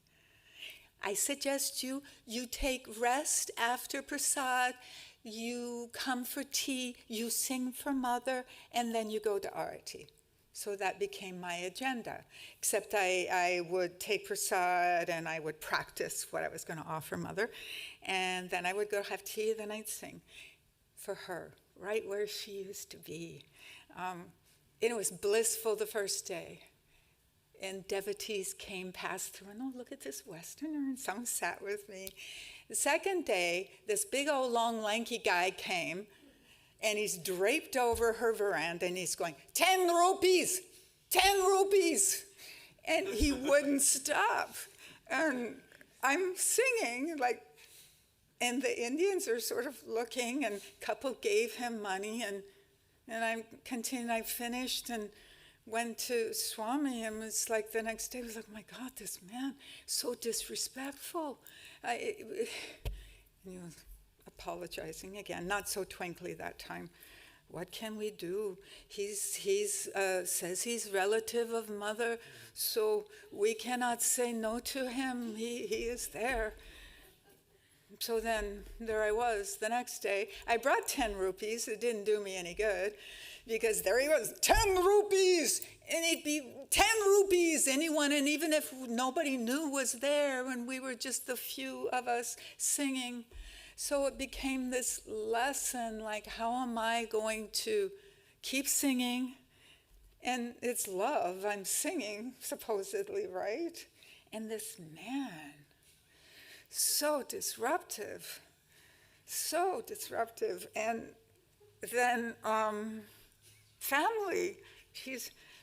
I suggest you take rest after prasad, you come for tea, you sing for mother, and then you go to arati. So that became my agenda, except I would take prasad and I would practice what I was going to offer mother, and then I would go have tea, then I'd sing for her, right where she used to be. And it was blissful the first day. And devotees came, passed through, and look at this Westerner, and some sat with me. The second day, this big old long lanky guy came, and he's draped over her veranda, and he's going, 10 rupees, 10 rupees. And he wouldn't stop. And I'm singing, and the Indians are sort of looking, and a couple gave him money, and I continued, I finished, and went to Swami, and was like, the next day, I was like, my God, this man, so disrespectful. And he was apologizing again, not so twinkly that time. What can we do? He's says he's relative of mother, so we cannot say no to him. He is there. So then there I was the next day. I brought 10 rupees. It didn't do me any good because there he was, 10 rupees. And it'd be 10 rupees, anyone, and even if nobody knew was there when we were just the few of us singing. So it became this lesson, like, how am I going to keep singing? And it's love, I'm singing, supposedly, right? And this man, so disruptive. And then family,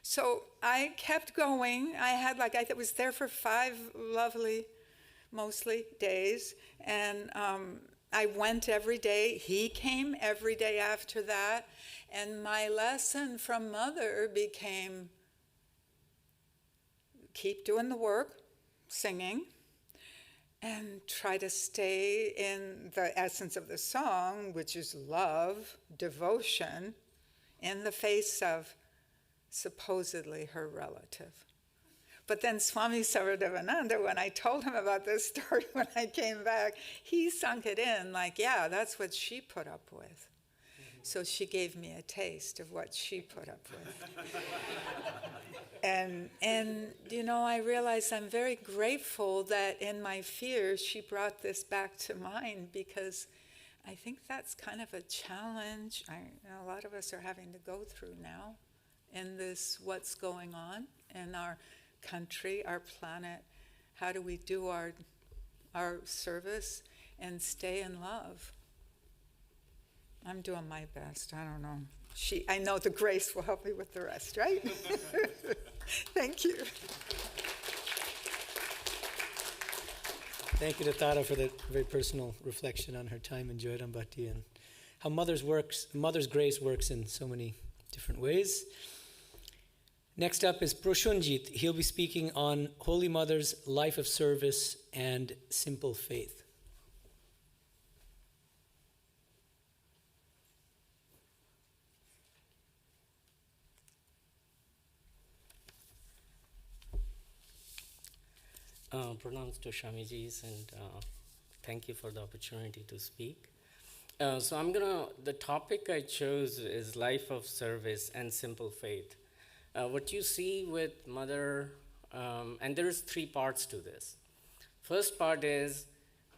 so I kept going. I was there for 5 lovely, mostly, days. And I went every day. He came every day after that. And my lesson from mother became, keep doing the work, singing, and try to stay in the essence of the song, which is love, devotion, in the face of supposedly her relative. But then Swami Sarvadevananda, when I told him about this story when I came back, he sunk it in like, yeah, that's what she put up with. So she gave me a taste of what she put up with. And I realized I'm very grateful that in my fear she brought this back to mind, because I think that's kind of a challenge a lot of us are having to go through now in this what's going on in our country, our planet. How do we do our service and stay in love? I'm doing my best. I don't know. I know the grace will help me with the rest, right? Thank you. Thank you to Tara for that very personal reflection on her time in Joy Rambati and how Mother's grace works in so many different ways. Next up is Proshunjit. He'll be speaking on Holy Mother's life of service and simple faith. Pranams to Swamijis, and thank you for the opportunity to speak. The topic I chose is life of service and simple faith. What you see with Mother, and there's 3 parts to this. First part is,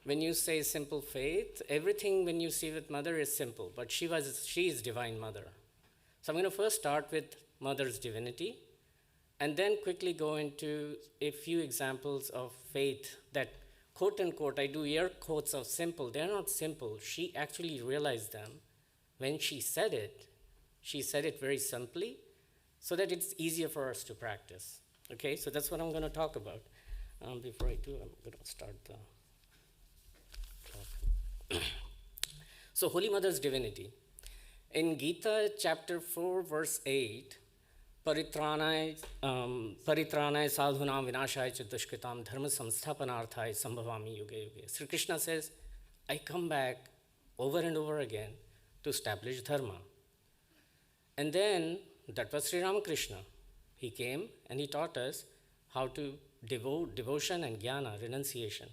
when you say simple faith, everything when you see with Mother is simple, but she is Divine Mother. So I'm going to first start with Mother's divinity, and then quickly go into a few examples of faith that, quote unquote, I do air quotes of simple. They're not simple. She actually realized them. When she said it very simply, so that it's easier for us to practice. Okay, so that's what I'm going to talk about. Before I do, I'm going to start the talk. So, Holy Mother's divinity. In Gita chapter 4, verse 8, Paritranay sadhunam vinashaya cha dushkritam dharma samsthapanarthaya sambhavami yuge yuge. Sri Krishna says, I come back over and over again to establish dharma. And then that was Sri Ramakrishna. He came and he taught us how to devote devotion and jnana, renunciation.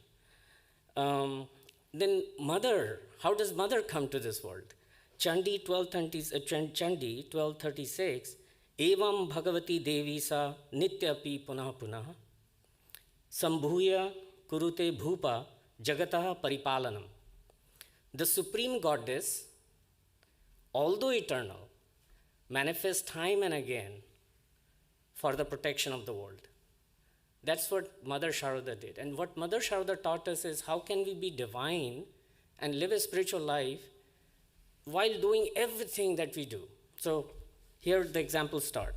Then mother, how does mother come to this world? Chandi 1236, Evam Bhagavati Devi sa nityapi punah punah sambhuya kurute bhupa jagataha paripalanam. The supreme goddess, although eternal, manifests time and again for the protection of the world. That's what Mother Sarada did. And what Mother Sarada taught us is how can we be divine and live a spiritual life while doing everything that we do. So here the examples start.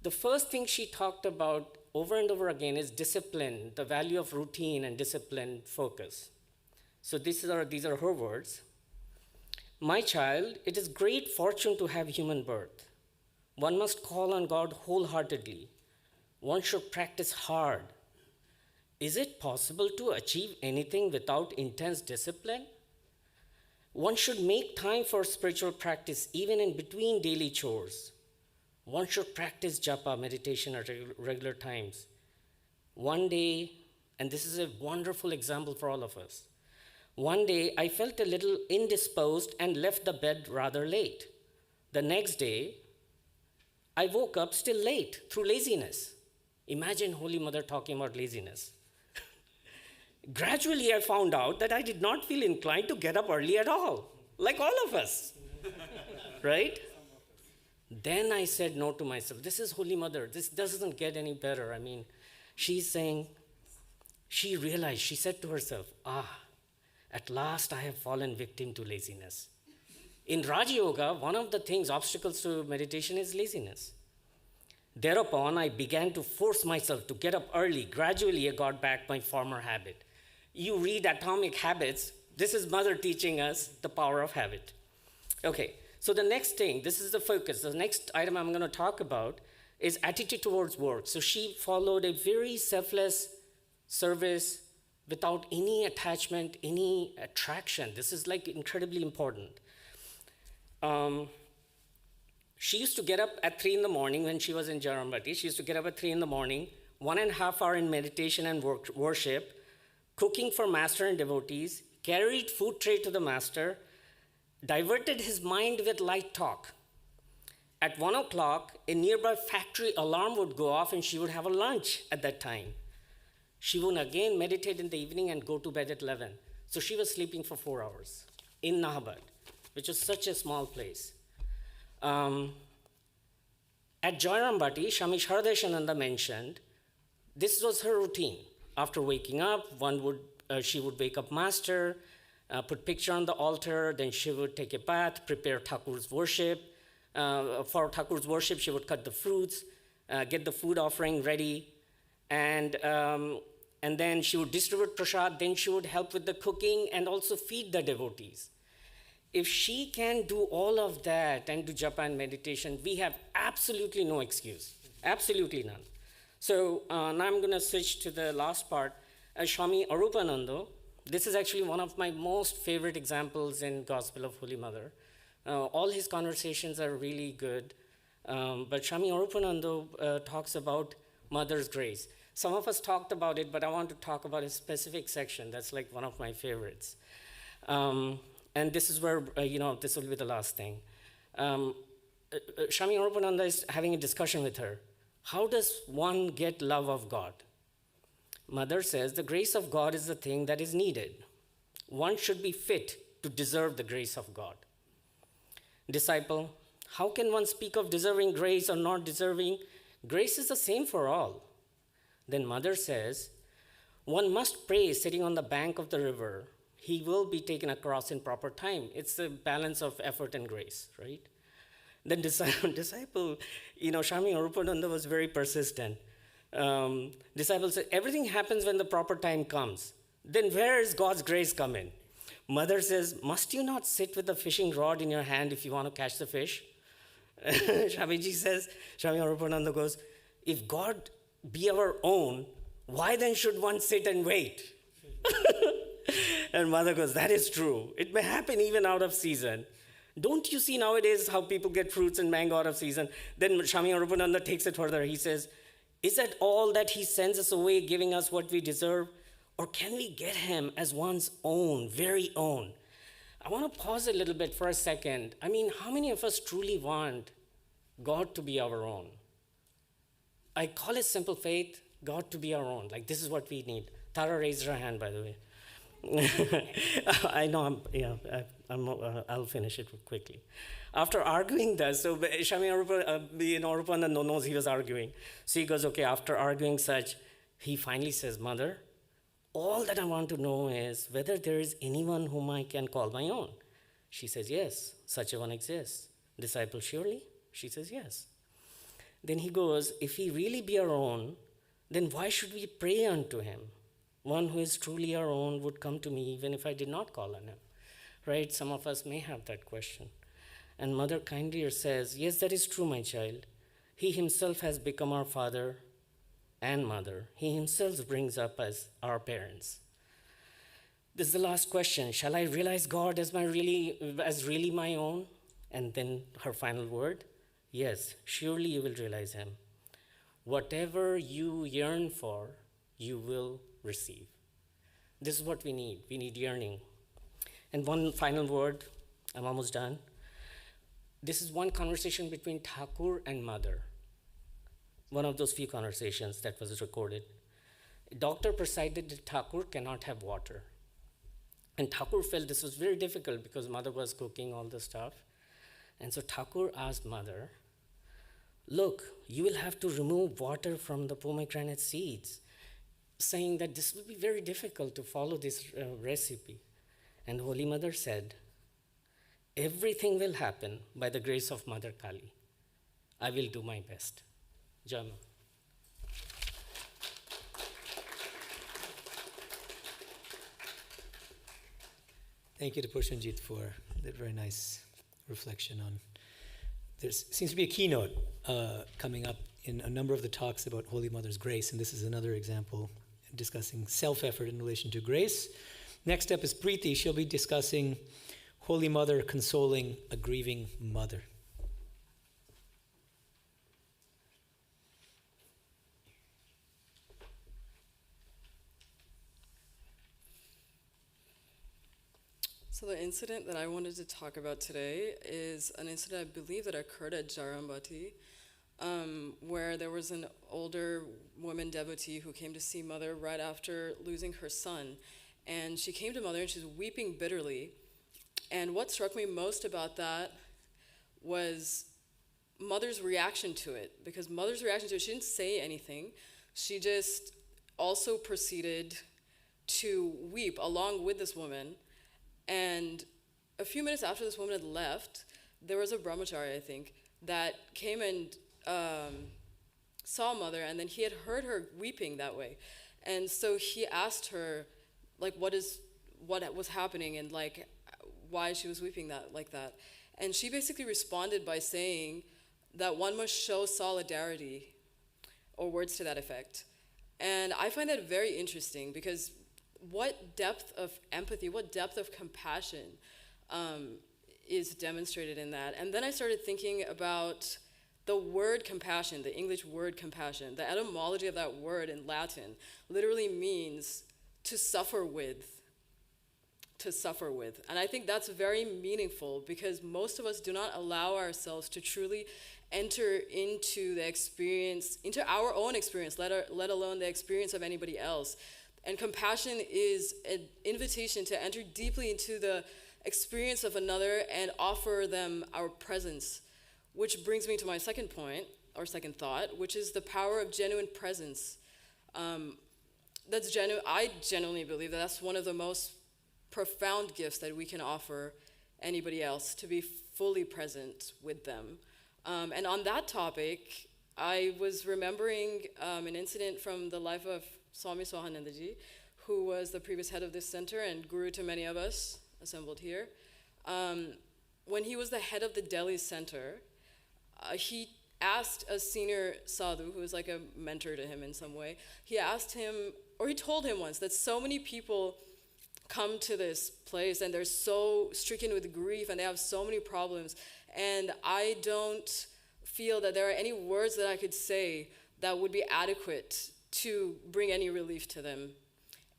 The first thing she talked about over and over again is discipline, the value of routine and discipline focus. So these are her words. My child, it is great fortune to have human birth. One must call on God wholeheartedly. One should practice hard. Is it possible to achieve anything without intense discipline? One should make time for spiritual practice even in between daily chores. One should practice japa, meditation at regular times. One day, and this is a wonderful example for all of us, one day I felt a little indisposed and left the bed rather late. The next day, I woke up still late through laziness. Imagine Holy Mother talking about laziness. Gradually, I found out that I did not feel inclined to get up early at all, like all of us, right? Then I said no to myself. This is Holy Mother. This doesn't get any better. I mean, she's saying, she realized, she said to herself, at last I have fallen victim to laziness. In Raja Yoga, one of the things, obstacles to meditation is laziness. Thereupon, I began to force myself to get up early. Gradually, I got back my former habit. You read Atomic Habits, this is Mother teaching us the power of habit. Okay, so the next thing, this is the focus. The next item I'm going to talk about is attitude towards work. So she followed a very selfless service without any attachment, any attraction. This is like incredibly important. She used to get up at 3 in the morning when she was in Jarambati. She used to get up at 3 in the morning, 1.5 hours in meditation and worship, cooking for master and devotees, carried food tray to the master, diverted his mind with light talk. At 1 o'clock, a nearby factory alarm would go off and she would have a lunch at that time. She would again meditate in the evening and go to bed at 11. So she was sleeping for 4 hours in Nahabad, which is such a small place. At Jairambati, Swami Sarvadevananda mentioned, this was her routine. After waking up, she would wake up master, put picture on the altar, then she would take a bath, prepare Thakur's worship. For Thakur's worship, she would cut the fruits, get the food offering ready, and then she would distribute prasad, then she would help with the cooking and also feed the devotees. If she can do all of that and do japa and meditation, we have absolutely no excuse, absolutely none. So now I'm going to switch to the last part. Swami Arupananda, this is actually one of my most favorite examples in Gospel of Holy Mother. All his conversations are really good, but Swami Arupananda talks about Mother's grace. Some of us talked about it, but I want to talk about a specific section that's like one of my favorites. And this is where, this will be the last thing. Swami Arupananda is having a discussion with her. How does one get love of God? Mother says, the grace of God is the thing that is needed. One should be fit to deserve the grace of God. Disciple, how can one speak of deserving grace or not deserving? Grace is the same for all. Then Mother says, one must pray sitting on the bank of the river. He will be taken across in proper time. It's a balance of effort and grace, right? Then disciple, Swami Arupananda was very persistent. Disciple said, everything happens when the proper time comes. Then where is God's grace come in? Mother says, must you not sit with the fishing rod in your hand if you want to catch the fish? Swamiji says, Swami Sarvadevananda goes, if God be our own, why then should one sit and wait? And Mother goes, that is true. It may happen even out of season. Don't you see nowadays how people get fruits and mango out of season? Then Swami Sarvadevananda takes it further. He says, is that all that he sends us away, giving us what we deserve? Or can we get him as one's own, very own? I want to pause a little bit for a second. I mean, how many of us truly want God to be our own? I call it simple faith, God to be our own. Like, this is what we need. Tara raised her hand, by the way. I know, I'll finish it quickly. After arguing that, so Swami Sarvadevananda knows he was arguing. So he goes, okay, after arguing such, he finally says, Mother, all that I want to know is whether there is anyone whom I can call my own. She says, yes, such a one exists. Disciple, surely? She says, yes. Then he goes, if he really be our own, then why should we pray unto him? One who is truly our own would come to me even if I did not call on him. Right? Some of us may have that question. And Mother kindly says, yes, that is true, my child. He himself has become our father and mother. He himself brings up as our parents. This is the last question. Shall I realize God as really my own? And then her final word, yes, surely you will realize him. Whatever you yearn for, you will receive. This is what we need. We need yearning. And one final word, I'm almost done. This is one conversation between Thakur and Mother. One of those few conversations that was recorded. Doctor presided that Thakur cannot have water. And Thakur felt this was very difficult because Mother was cooking all the stuff. And so Thakur asked Mother, look, you will have to remove water from the pomegranate seeds, saying that this will be very difficult to follow this recipe. And Holy Mother said, everything will happen by the grace of Mother Kali. I will do my best. Jama. Thank you to Purshanjit for that very nice reflection on. There seems to be a keynote coming up in a number of the talks about Holy Mother's grace, and this is another example discussing self-effort in relation to grace. Next up is Preeti. She'll be discussing Holy Mother consoling a grieving mother. So the incident that I wanted to talk about today is an incident I believe that occurred at Jarambati, where there was an older woman devotee who came to see Mother right after losing her son. And she came to Mother and she was weeping bitterly. And what struck me most about that was Mother's reaction to it. Because Mother's reaction to it, she didn't say anything. She just also proceeded to weep along with this woman. And a few minutes after this woman had left, there was a brahmachari, I think, that came and saw Mother, and then he had heard her weeping that way. And so he asked her, like, what was happening and, like, why she was weeping like that. And she basically responded by saying that one must show solidarity, or words to that effect. And I find that very interesting because what depth of empathy, what depth of compassion is demonstrated in that. And then I started thinking about the word compassion, the English word compassion. The etymology of that word in Latin literally means to suffer with. To suffer with. And I think that's very meaningful because most of us do not allow ourselves to truly enter into the experience, into our own experience, let alone the experience of anybody else. And compassion is an invitation to enter deeply into the experience of another and offer them our presence, which brings me to my second point, or second thought, which is the power of genuine presence. I genuinely believe that that's one of the most profound gifts that we can offer anybody else, to be fully present with them. And on that topic, I was remembering an incident from the life of Swami Sarvadevanandaji, who was the previous head of this center and guru to many of us assembled here. When he was the head of the Delhi center, he asked a senior sadhu, who was like a mentor to him in some way, he told him once that so many people come to this place and they're so stricken with grief and they have so many problems, and I don't feel that there are any words that I could say that would be adequate to bring any relief to them.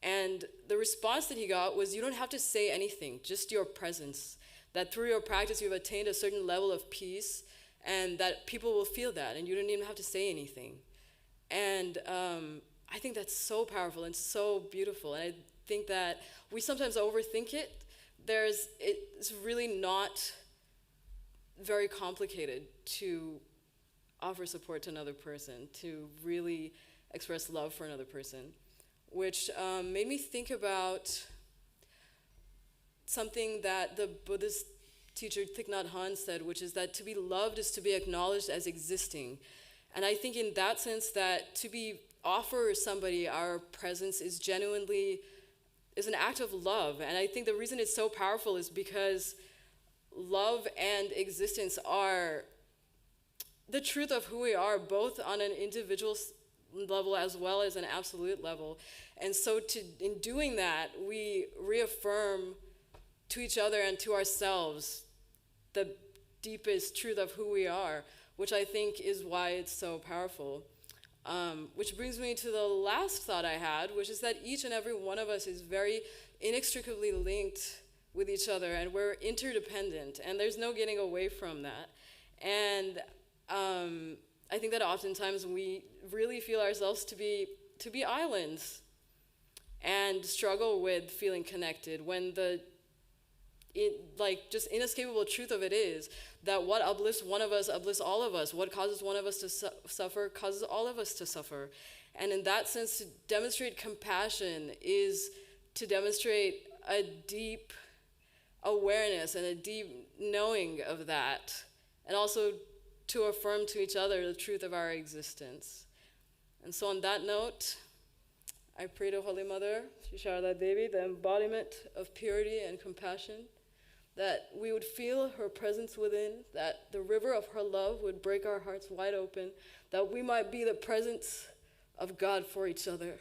And the response that he got was, you don't have to say anything, just your presence. That through your practice you've attained a certain level of peace, and that people will feel that, and you don't even have to say anything. And I think that's so powerful and so beautiful. And I think that we sometimes overthink it. It's really not very complicated to offer support to another person, to really express love for another person, which made me think about something that the Buddhist teacher Thich Nhat Hanh said, which is that to be loved is to be acknowledged as existing. And I think in that sense that to offer somebody our presence is an act of love. And I think the reason it's so powerful is because love and existence are the truth of who we are, both on an individual level as well as an absolute level. And so in doing that, we reaffirm to each other and to ourselves the deepest truth of who we are, which I think is why it's so powerful. Which brings me to the last thought I had, which is that each and every one of us is very inextricably linked with each other, and we're interdependent, and there's no getting away from that. And I think that oftentimes we really feel ourselves to be islands and struggle with feeling connected, when just inescapable truth of it is that what uplifts one of us uplifts all of us. What causes one of us to suffer causes all of us to suffer. And in that sense, to demonstrate compassion is to demonstrate a deep awareness and a deep knowing of that, and also to affirm to each other the truth of our existence. And so on that note, I pray to Holy Mother, Sri Sarada Devi, the embodiment of purity and compassion, that we would feel her presence within, that the river of her love would break our hearts wide open, that we might be the presence of God for each other,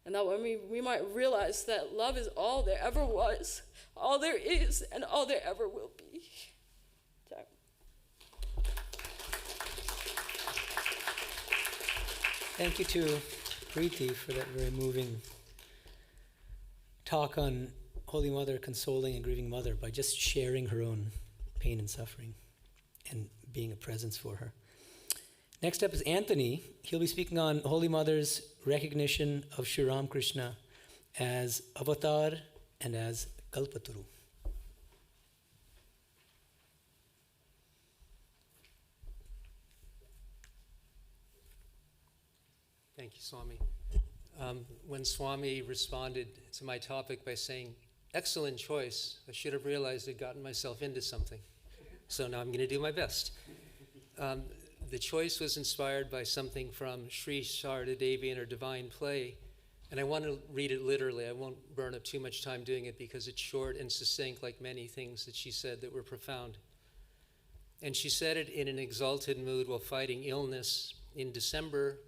and that we might realize that love is all there ever was, all there is, and all there ever will be. Thank you to Preeti for that very moving talk on Holy Mother consoling a grieving mother by just sharing her own pain and suffering and being a presence for her. Next up is Anthony. He'll be speaking on Holy Mother's recognition of Sri Ramakrishna as Avatar and as Kalpataru. Thank you, Swami. When Swami responded to my topic by saying, "Excellent choice," I should have realized I'd gotten myself into something. So now I'm going to do my best. The choice was inspired by something from Sri Sarada Devi in her Divine Play, and I want to read it literally. I won't burn up too much time doing it because it's short and succinct, like many things that she said that were profound. And she said it in an exalted mood while fighting illness in December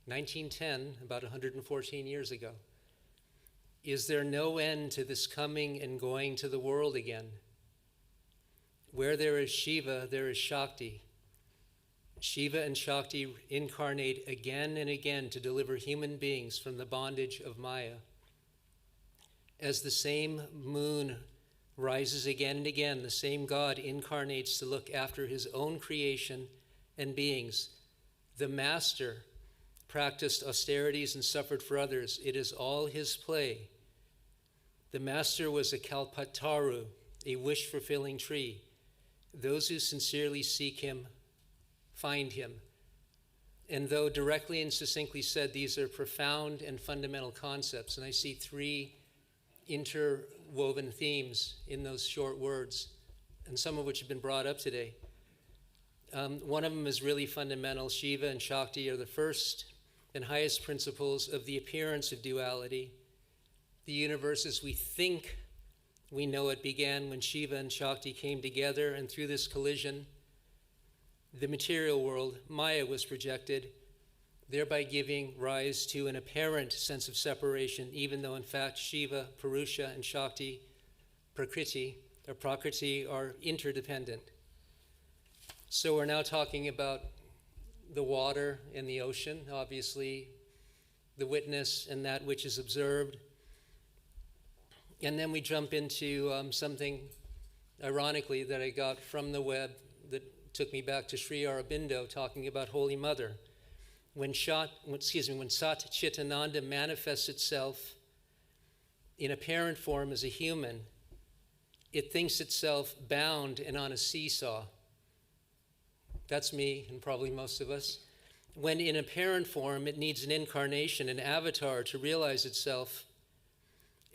1910, about 114 years ago. Is there no end to this coming and going to the world again? Where there is Shiva, there is Shakti. Shiva and Shakti incarnate again and again to deliver human beings from the bondage of Maya. As the same moon rises again and again, the same God incarnates to look after his own creation and beings. The Master practiced austerities and suffered for others. It is all his play. The Master was a Kalpataru, a wish-fulfilling tree. Those who sincerely seek him find him. And though directly and succinctly said, these are profound and fundamental concepts, and I see three interwoven themes in those short words, and some of which have been brought up today. One of them is really fundamental. Shiva and Shakti are the first and highest principles of the appearance of duality. The universe as we think we know it began when Shiva and Shakti came together, and through this collision, the material world, Maya, was projected, thereby giving rise to an apparent sense of separation, even though in fact Shiva, Purusha, and Shakti, Prakriti are interdependent. So we're now talking about the water and the ocean, obviously, the witness and that which is observed. And then we jump into something, ironically, that I got from the web that took me back to Sri Aurobindo talking about Holy Mother. When Sat Chitananda manifests itself in apparent form as a human, it thinks itself bound and on a seesaw. That's me and probably most of us. When in apparent form, it needs an incarnation, an avatar, to realize itself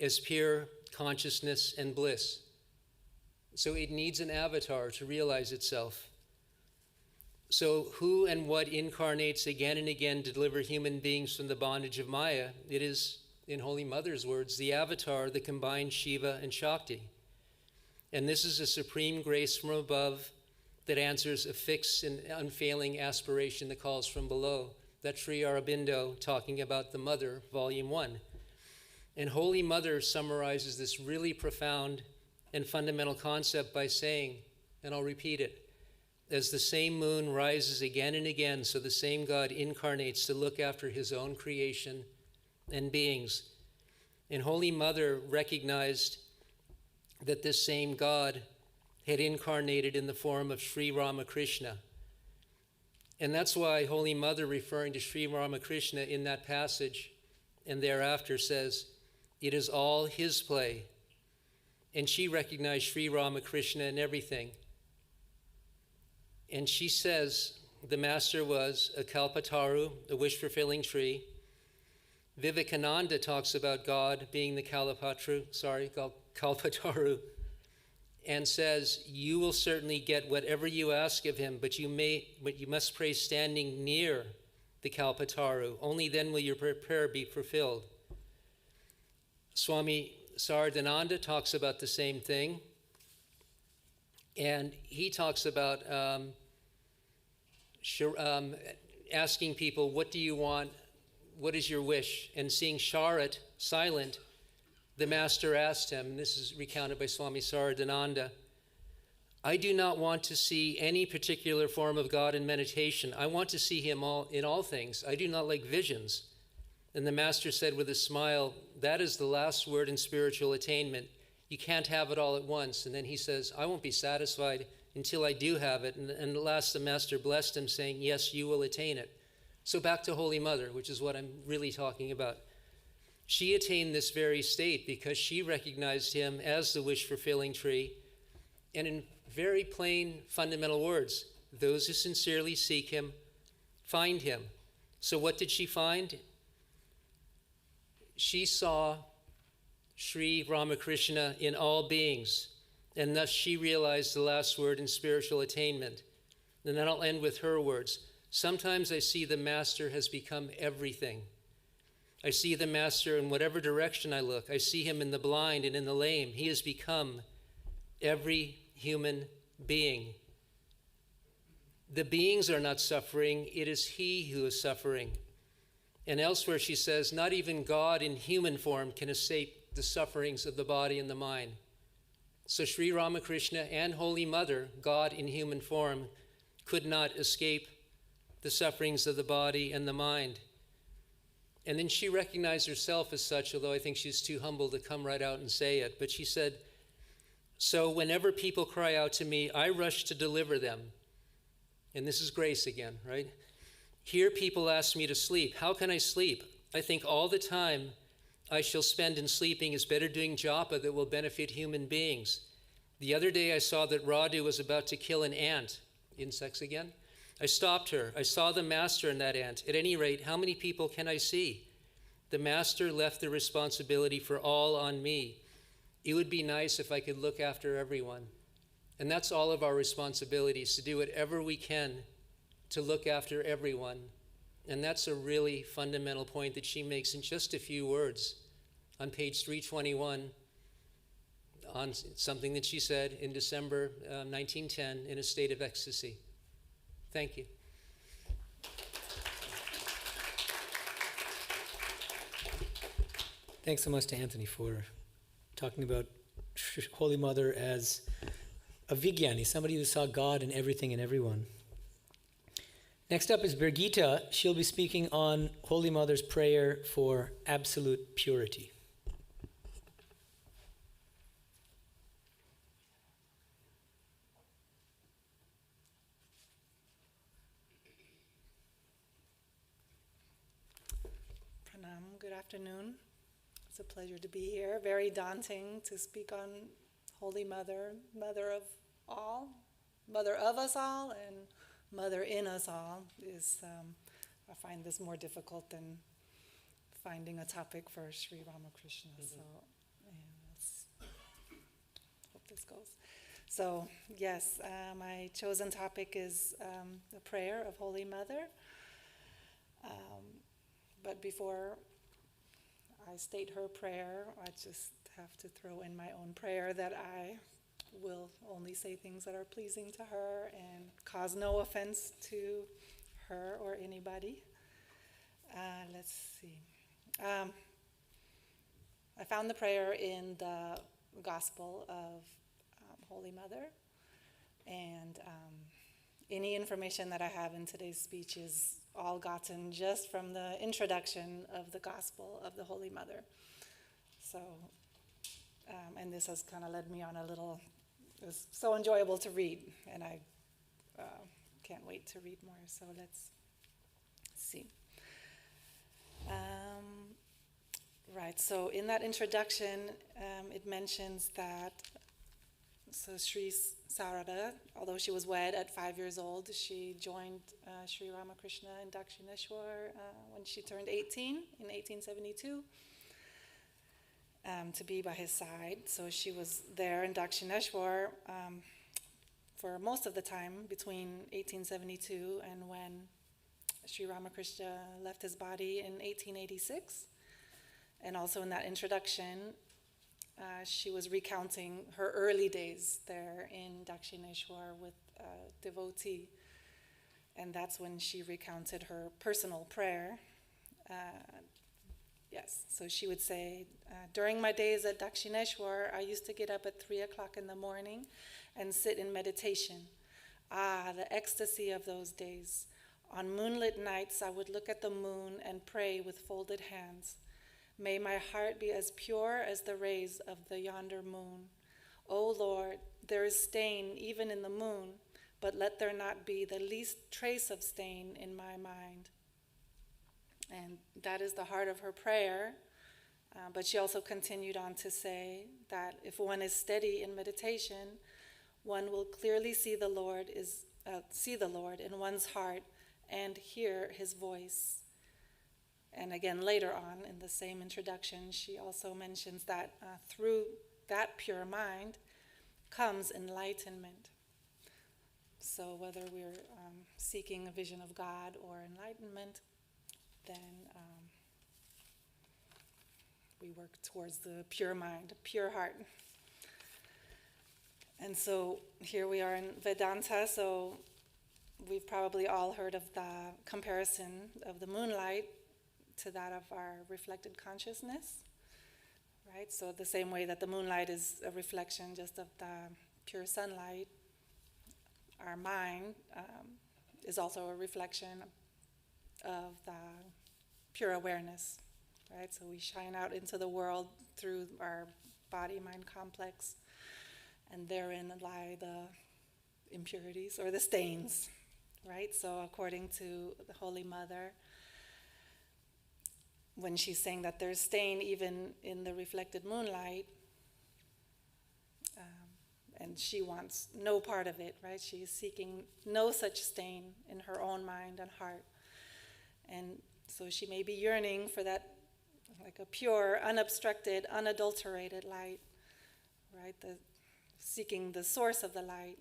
as pure consciousness and bliss. So it needs an avatar to realize itself. So who and what incarnates again and again to deliver human beings from the bondage of Maya? It is, in Holy Mother's words, the avatar that combines Shiva and Shakti. And this is a supreme grace from above that answers a fixed and unfailing aspiration that calls from below. That's Sri Aurobindo talking about the Mother, Volume 1. And Holy Mother summarizes this really profound and fundamental concept by saying, and I'll repeat it, as the same moon rises again and again, so the same God incarnates to look after his own creation and beings. And Holy Mother recognized that this same God had incarnated in the form of Sri Ramakrishna. And that's why Holy Mother, referring to Sri Ramakrishna in that passage and thereafter, says, it is all his play. And she recognized Sri Ramakrishna in everything. And she says the master was a kalpataru, a wish-fulfilling tree. Vivekananda talks about God being the kalpataru, and says, you will certainly get whatever you ask of him, but you must pray standing near the kalpataru. Only then will your prayer be fulfilled. Swami Sarvadevananda talks about the same thing. And he talks about asking people, what do you want? What is your wish? And seeing Sharat silent, the master asked him, and this is recounted by Swami Sarvadevananda, I do not want to see any particular form of God in meditation. I want to see him in all things. I do not like visions. And the master said with a smile, that is the last word in spiritual attainment. You can't have it all at once. And then he says, I won't be satisfied until I do have it. And at last the master blessed him, saying, yes, you will attain it. So back to Holy Mother, which is what I'm really talking about. She attained this very state because she recognized him as the wish-fulfilling tree. And in very plain, fundamental words, those who sincerely seek him find him. So what did she find? She saw Sri Ramakrishna in all beings, and thus she realized the last word in spiritual attainment. And then I'll end with her words. Sometimes I see the master has become everything. I see the master in whatever direction I look. I see him in the blind and in the lame. He has become every human being. The beings are not suffering. It is he who is suffering. And elsewhere she says, not even God in human form can escape the sufferings of the body and the mind. So Sri Ramakrishna and Holy Mother, God in human form, could not escape the sufferings of the body and the mind. And then she recognized herself as such, although I think she's too humble to come right out and say it. But she said, so whenever people cry out to me, I rush to deliver them. And this is grace again, right? Here people ask me to sleep. How can I sleep? I think all the time I shall spend in sleeping is better doing japa that will benefit human beings. The other day I saw that Radu was about to kill an ant. Insects again? I stopped her. I saw the master in that ant. At any rate, how many people can I see? The master left the responsibility for all on me. It would be nice if I could look after everyone. And that's all of our responsibilities, to do whatever we can to look after everyone. And that's a really fundamental point that she makes in just a few words on page 321 on something that she said in December 1910 in a state of ecstasy. Thank you. Thanks so much to Anthony for talking about Holy Mother as a Vijnani, somebody who saw God in everything and everyone. Next up is Birgitta. She'll be speaking on Holy Mother's prayer for absolute purity. Pranam, good afternoon. It's a pleasure to be here. Very daunting to speak on Holy Mother, Mother of all, Mother of us all, and Mother in us all. I find this more difficult than finding a topic for Sri Ramakrishna. So, let's hope this goes. So, yes, my chosen topic is the prayer of Holy Mother. But before I state her prayer, I just have to throw in my own prayer that I will only say things that are pleasing to her and cause no offense to her or anybody. Let's see. I found the prayer in the Gospel of Holy Mother, and any information that I have in today's speech is all gotten just from the introduction of the Gospel of the Holy Mother. So, and this has kind of led me on a little, it was so enjoyable to read, and I can't wait to read more, so let's see. Right, so in that introduction, it mentions that, so Sri Sarada, although she was wed at 5 years old, she joined Sri Ramakrishna in Dakshineshwar when she turned 18 in 1872 to be by his side. So she was there in Dakshineshwar for most of the time between 1872 and when Sri Ramakrishna left his body in 1886. And also in that introduction, she was recounting her early days there in Dakshineshwar with a devotee. And that's when she recounted her personal prayer. Yes, so she would say, during my days at Dakshineshwar, I used to get up at 3 o'clock in the morning and sit in meditation. Ah, the ecstasy of those days. On moonlit nights, I would look at the moon and pray with folded hands. May my heart be as pure as the rays of the yonder moon. O Lord, there is stain even in the moon, but let there not be the least trace of stain in my mind. And that is the heart of her prayer. But she also continued on to say that if one is steady in meditation, one will clearly see the Lord in one's heart and hear his voice. And again, later on in the same introduction, she also mentions that through that pure mind comes enlightenment. So whether we're seeking a vision of God or enlightenment, then we work towards the pure mind, pure heart. And so here we are in Vedanta, so we've probably all heard of the comparison of the moonlight to that of our reflected consciousness, right? So the same way that the moonlight is a reflection just of the pure sunlight, our mind is also a reflection of the pure awareness, right? So we shine out into the world through our body-mind complex, and therein lie the impurities or the stains, right? So according to the Holy Mother, when she's saying that there's stain even in the reflected moonlight, and she wants no part of it, right? She's seeking no such stain in her own mind and heart. And so she may be yearning for that, like a pure, unobstructed, unadulterated light, right? Seeking the source of the light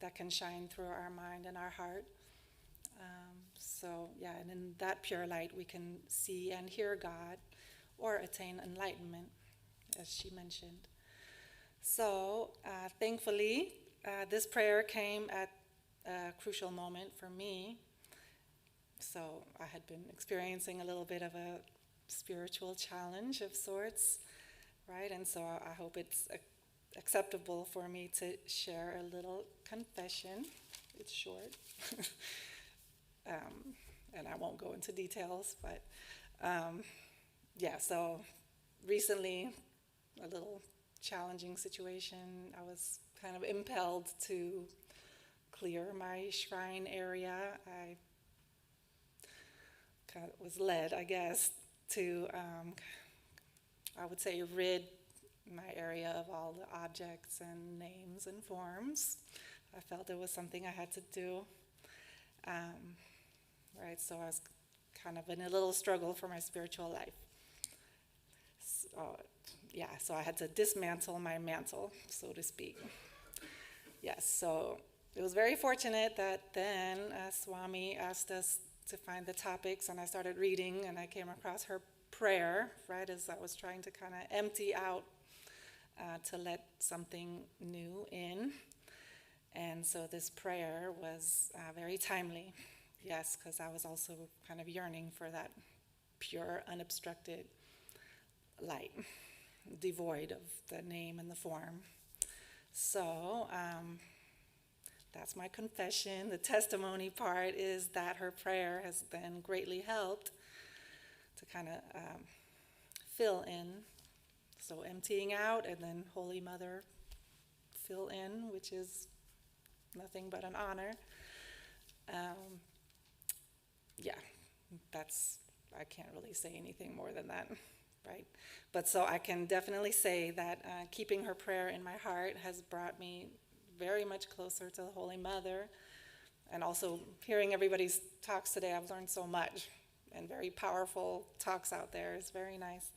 that can shine through our mind and our heart. And in that pure light, we can see and hear God or attain enlightenment, as she mentioned. So, thankfully, this prayer came at a crucial moment for me. So I had been experiencing a little bit of a spiritual challenge of sorts, right? And so I hope it's acceptable for me to share a little confession. It's short. And I won't go into details, but yeah, so recently, a little challenging situation. I was kind of impelled to clear my shrine area. I kind of was led, I guess, to, I would say, rid my area of all the objects and names and forms. I felt it was something I had to do. Right, so I was kind of in a little struggle for my spiritual life. So, yeah, so I had to dismantle my mantle, so to speak. Yes, so it was very fortunate that then Swami asked us to find the topics, and I started reading, and I came across her prayer, right, as I was trying to kind of empty out to let something new in. And so this prayer was very timely. Yes, because I was also kind of yearning for that pure, unobstructed light, devoid of the name and the form. So that's my confession. The testimony part is that her prayer has then greatly helped to kind of fill in. So emptying out, and then Holy Mother fill in, which is nothing but an honor. Yeah, I can't really say anything more than that, right? But so I can definitely say that keeping her prayer in my heart has brought me very much closer to the Holy Mother. And also hearing everybody's talks today, I've learned so much, and very powerful talks out there. It's very nice.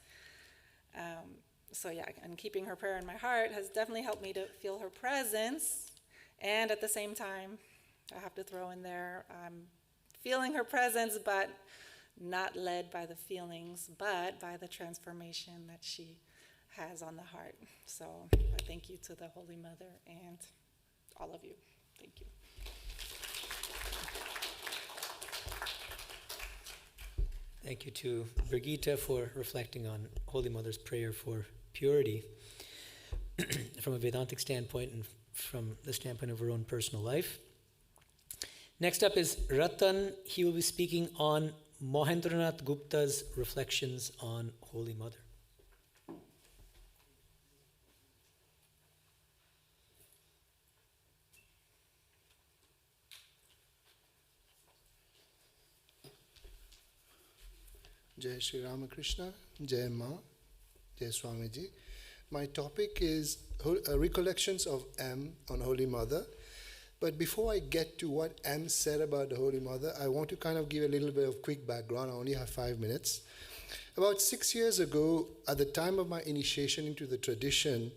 So yeah, and keeping her prayer in my heart has definitely helped me to feel her presence. And at the same time, I have to throw in there, feeling her presence, but not led by the feelings, but by the transformation that she has on the heart. So I thank you to the Holy Mother and all of you. Thank you. Thank you to Brigitte for reflecting on Holy Mother's prayer for purity from a Vedantic standpoint and from the standpoint of her own personal life. Next up is Ratan. He will be speaking on Mohendranath Gupta's reflections on Holy Mother. Jai Sri Ramakrishna, Jai Ma, Jai Swamiji. My topic is recollections of M on Holy Mother. But before I get to what M said about the Holy Mother, I want to kind of give a little bit of quick background. I only have 5 minutes. About 6 years ago, at the time of my initiation into the tradition,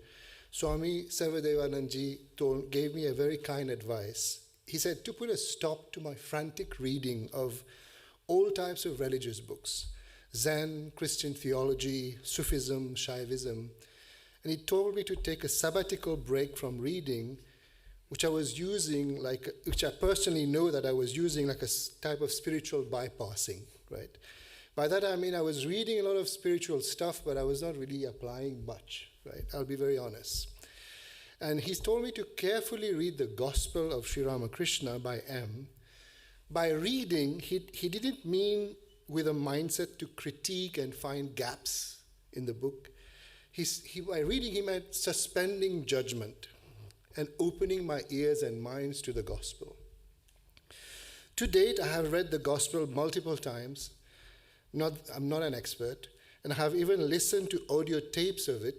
Swami Sarvadevanandaji gave me a very kind advice. He said to put a stop to my frantic reading of all types of religious books, Zen, Christian theology, Sufism, Shaivism. And he told me to take a sabbatical break from reading, which I was using, which I personally know that I was using like a type of spiritual bypassing, right? By that I mean I was reading a lot of spiritual stuff, but I was not really applying much, right? I'll be very honest. And he's told me to carefully read the Gospel of Sri Ramakrishna by M. By reading, he didn't mean with a mindset to critique and find gaps in the book. By reading, he meant suspending judgment and opening my ears and minds to the gospel. To date, I have read the gospel multiple times. I'm not an expert, and I have even listened to audio tapes of it,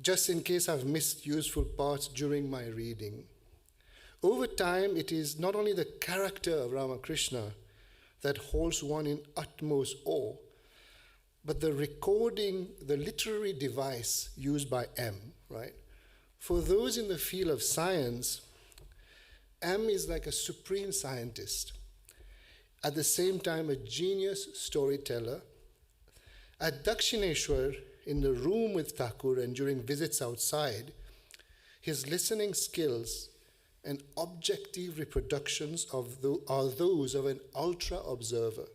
just in case I've missed useful parts during my reading. Over time, it is not only the character of Ramakrishna that holds one in utmost awe, but the recording, the literary device used by M, right? For those in the field of science, M is like a supreme scientist, at the same time a genius storyteller. At Dakshineshwar, in the room with Thakur and during visits outside, his listening skills and objective reproductions are those of an ultra-observer,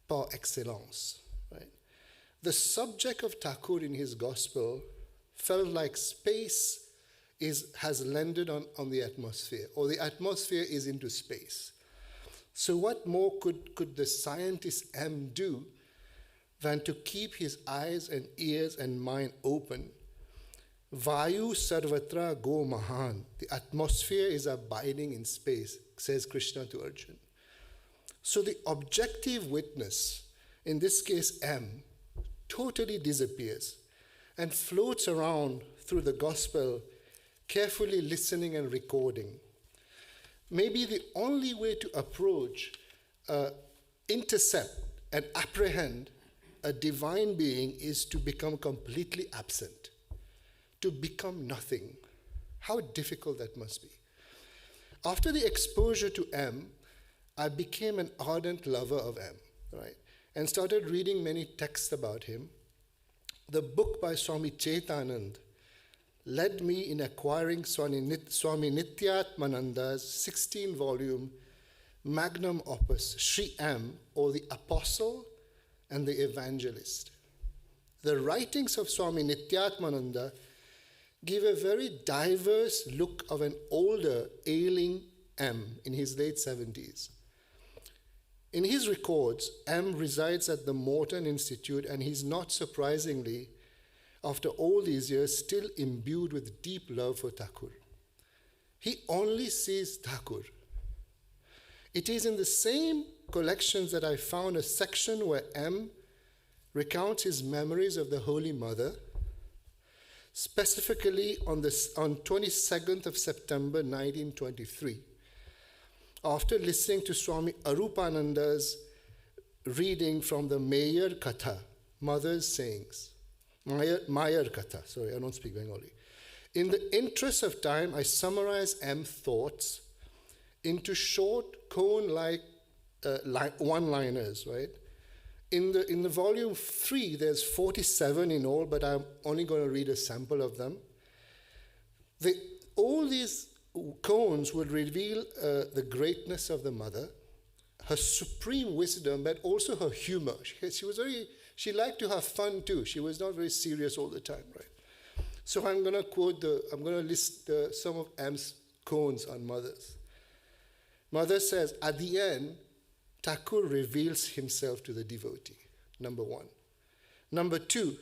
par excellence. Right? The subject of Thakur in his gospel felt like space has landed on the atmosphere, or the atmosphere is into space. So what more could the scientist M do than to keep his eyes and ears and mind open? Vayu sarvatra go mahan. The atmosphere is abiding in space, says Krishna to Arjuna. So the objective witness, in this case M, totally disappears and floats around through the gospel, carefully listening and recording. Maybe the only way to approach, intercept, and apprehend a divine being is to become completely absent, to become nothing. How difficult that must be. After the exposure to M, I became an ardent lover of M, right? And started reading many texts about him. The book by Swami Chaitanand led me in acquiring Swami Nityatmananda's 16-volume magnum opus, Sri M, or the Apostle and the Evangelist. The writings of Swami Nityatmananda give a very diverse look of an older, ailing M in his late 70s. In his records, M resides at the Morton Institute, and he's not surprisingly, after all these years, still imbued with deep love for Thakur. He only sees Thakur. It is in the same collections that I found a section where M recounts his memories of the Holy Mother, specifically on 22nd of September 1923, after listening to Swami Arupananda's reading from the Mayar Katha, Mother's Sayings. Mayar Katha, sorry, I don't speak Bengali. In the interest of time, I summarize M's thoughts into short, cone-like one-liners, right? In the volume 3, there's 47 in all, but I'm only going to read a sample of them. All these cones would reveal the greatness of the mother, her supreme wisdom, but also her humor. She liked to have fun too. She was not very serious all the time, right? So I'm going to list some of M's koans on mothers. Mother says, at the end, Thakur reveals himself to the devotee, number one. Number two,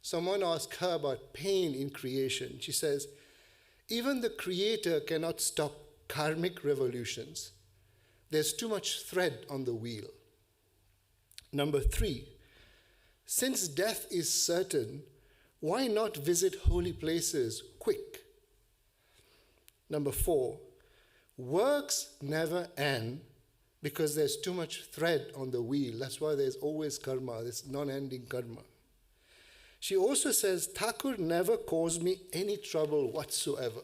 someone asked her about pain in creation. She says, even the Creator cannot stop karmic revolutions. There's too much thread on the wheel. Number three, since death is certain, why not visit holy places quick? Number four, works never end because there's too much thread on the wheel. That's why there's always karma, this non-ending karma. She also says, Thakur never caused me any trouble whatsoever.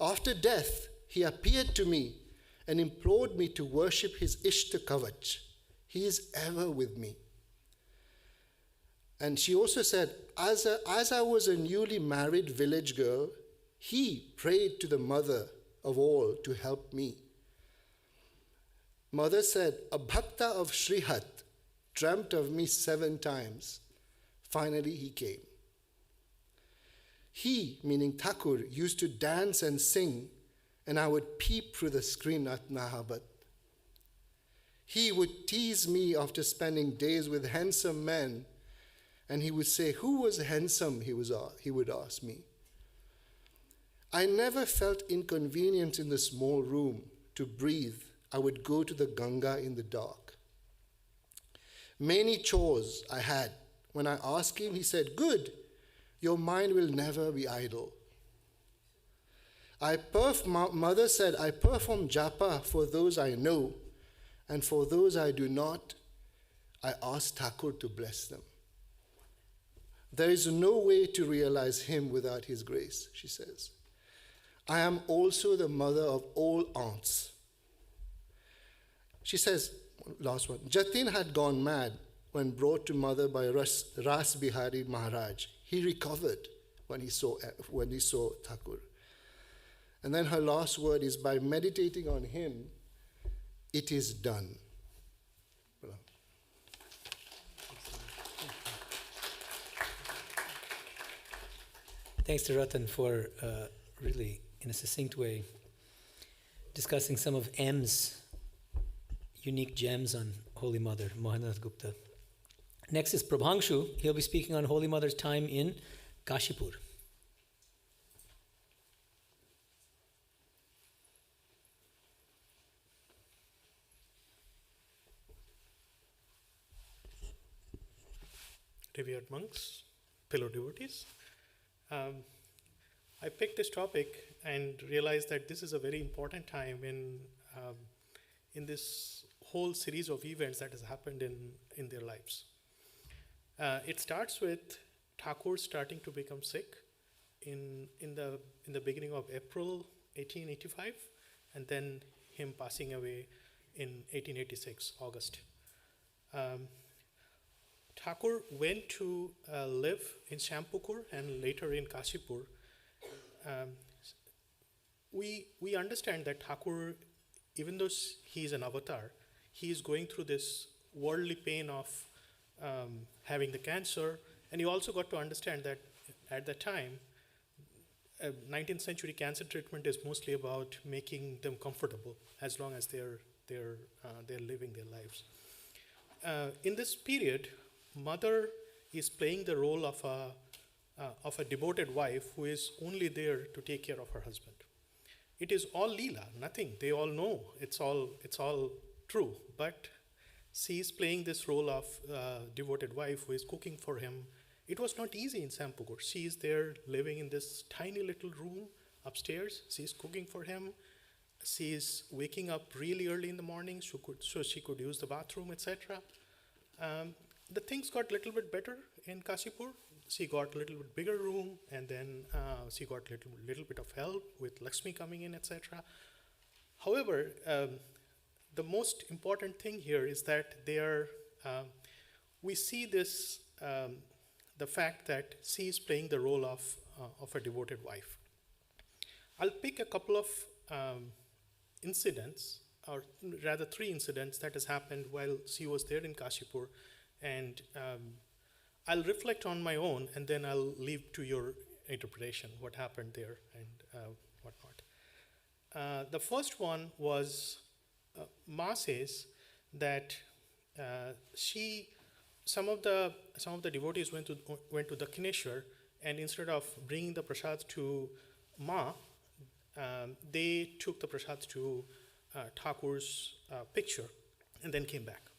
After death, he appeared to me and implored me to worship his Ishta Kavach. He is ever with me. And she also said, as I was a newly married village girl, he prayed to the mother of all to help me. Mother said, a bhakta of Srihat dreamt of me 7 times. Finally, he came. He, meaning Thakur, used to dance and sing, and I would peep through the screen at Nahabat. He would tease me after spending days with handsome men, and he would say, who was handsome, he would ask me. I never felt inconvenience in the small room to breathe. I would go to the Ganga in the dark. Many chores I had. When I asked him, he said, good, your mind will never be idle. Mother said, I perform japa for those I know, and for those I do not, I ask Thakur to bless them. There is no way to realize him without his grace, she says. I am also the mother of all aunts. She says, last one, Jatin had gone mad when brought to mother by Ras Bihari Maharaj. He recovered when he saw Thakur. And then her last word is, by meditating on him, it is done. Thanks to Ratan for really, in a succinct way, discussing some of M's unique gems on Holy Mother, Mohanath Gupta. Next is Prabhangshu. He'll be speaking on Holy Mother's time in Kashipur. Revered monks, fellow devotees. I picked this topic and realized that this is a very important time in this whole series of events that has happened in their lives. It starts with Thakur starting to become sick in the beginning of April 1885, and then him passing away in 1886, August. Thakur went to live in Shampukur and later in Kashipur. We understand that Thakur, even though he is an avatar, he is going through this worldly pain of having the cancer, and you also got to understand that at that time, 19th century cancer treatment is mostly about making them comfortable as long as they're living their lives. In this period, Mother is playing the role of a devoted wife who is only there to take care of her husband. It is all Leela, nothing. They all know it's all true. But she is playing this role of devoted wife who is cooking for him. It was not easy in Sampukur. She is there living in this tiny little room upstairs. She is cooking for him. She is waking up really early in the morning so she could use the bathroom, etc. The things got a little bit better in Kashipur. She got a little bit bigger room, and then she got a little bit of help with Lakshmi coming in, etc. However, the most important thing here is that we see this, the fact that she is playing the role of a devoted wife. I'll pick a couple of incidents, or rather 3 incidents that has happened while she was there in Kashipur, and I'll reflect on my own, and then I'll leave to your interpretation what happened there and whatnot. The first one was Ma says that some of the devotees went to Dakshineshwar, and instead of bringing the prasad to Ma, they took the prasad to Thakur's picture and then came back.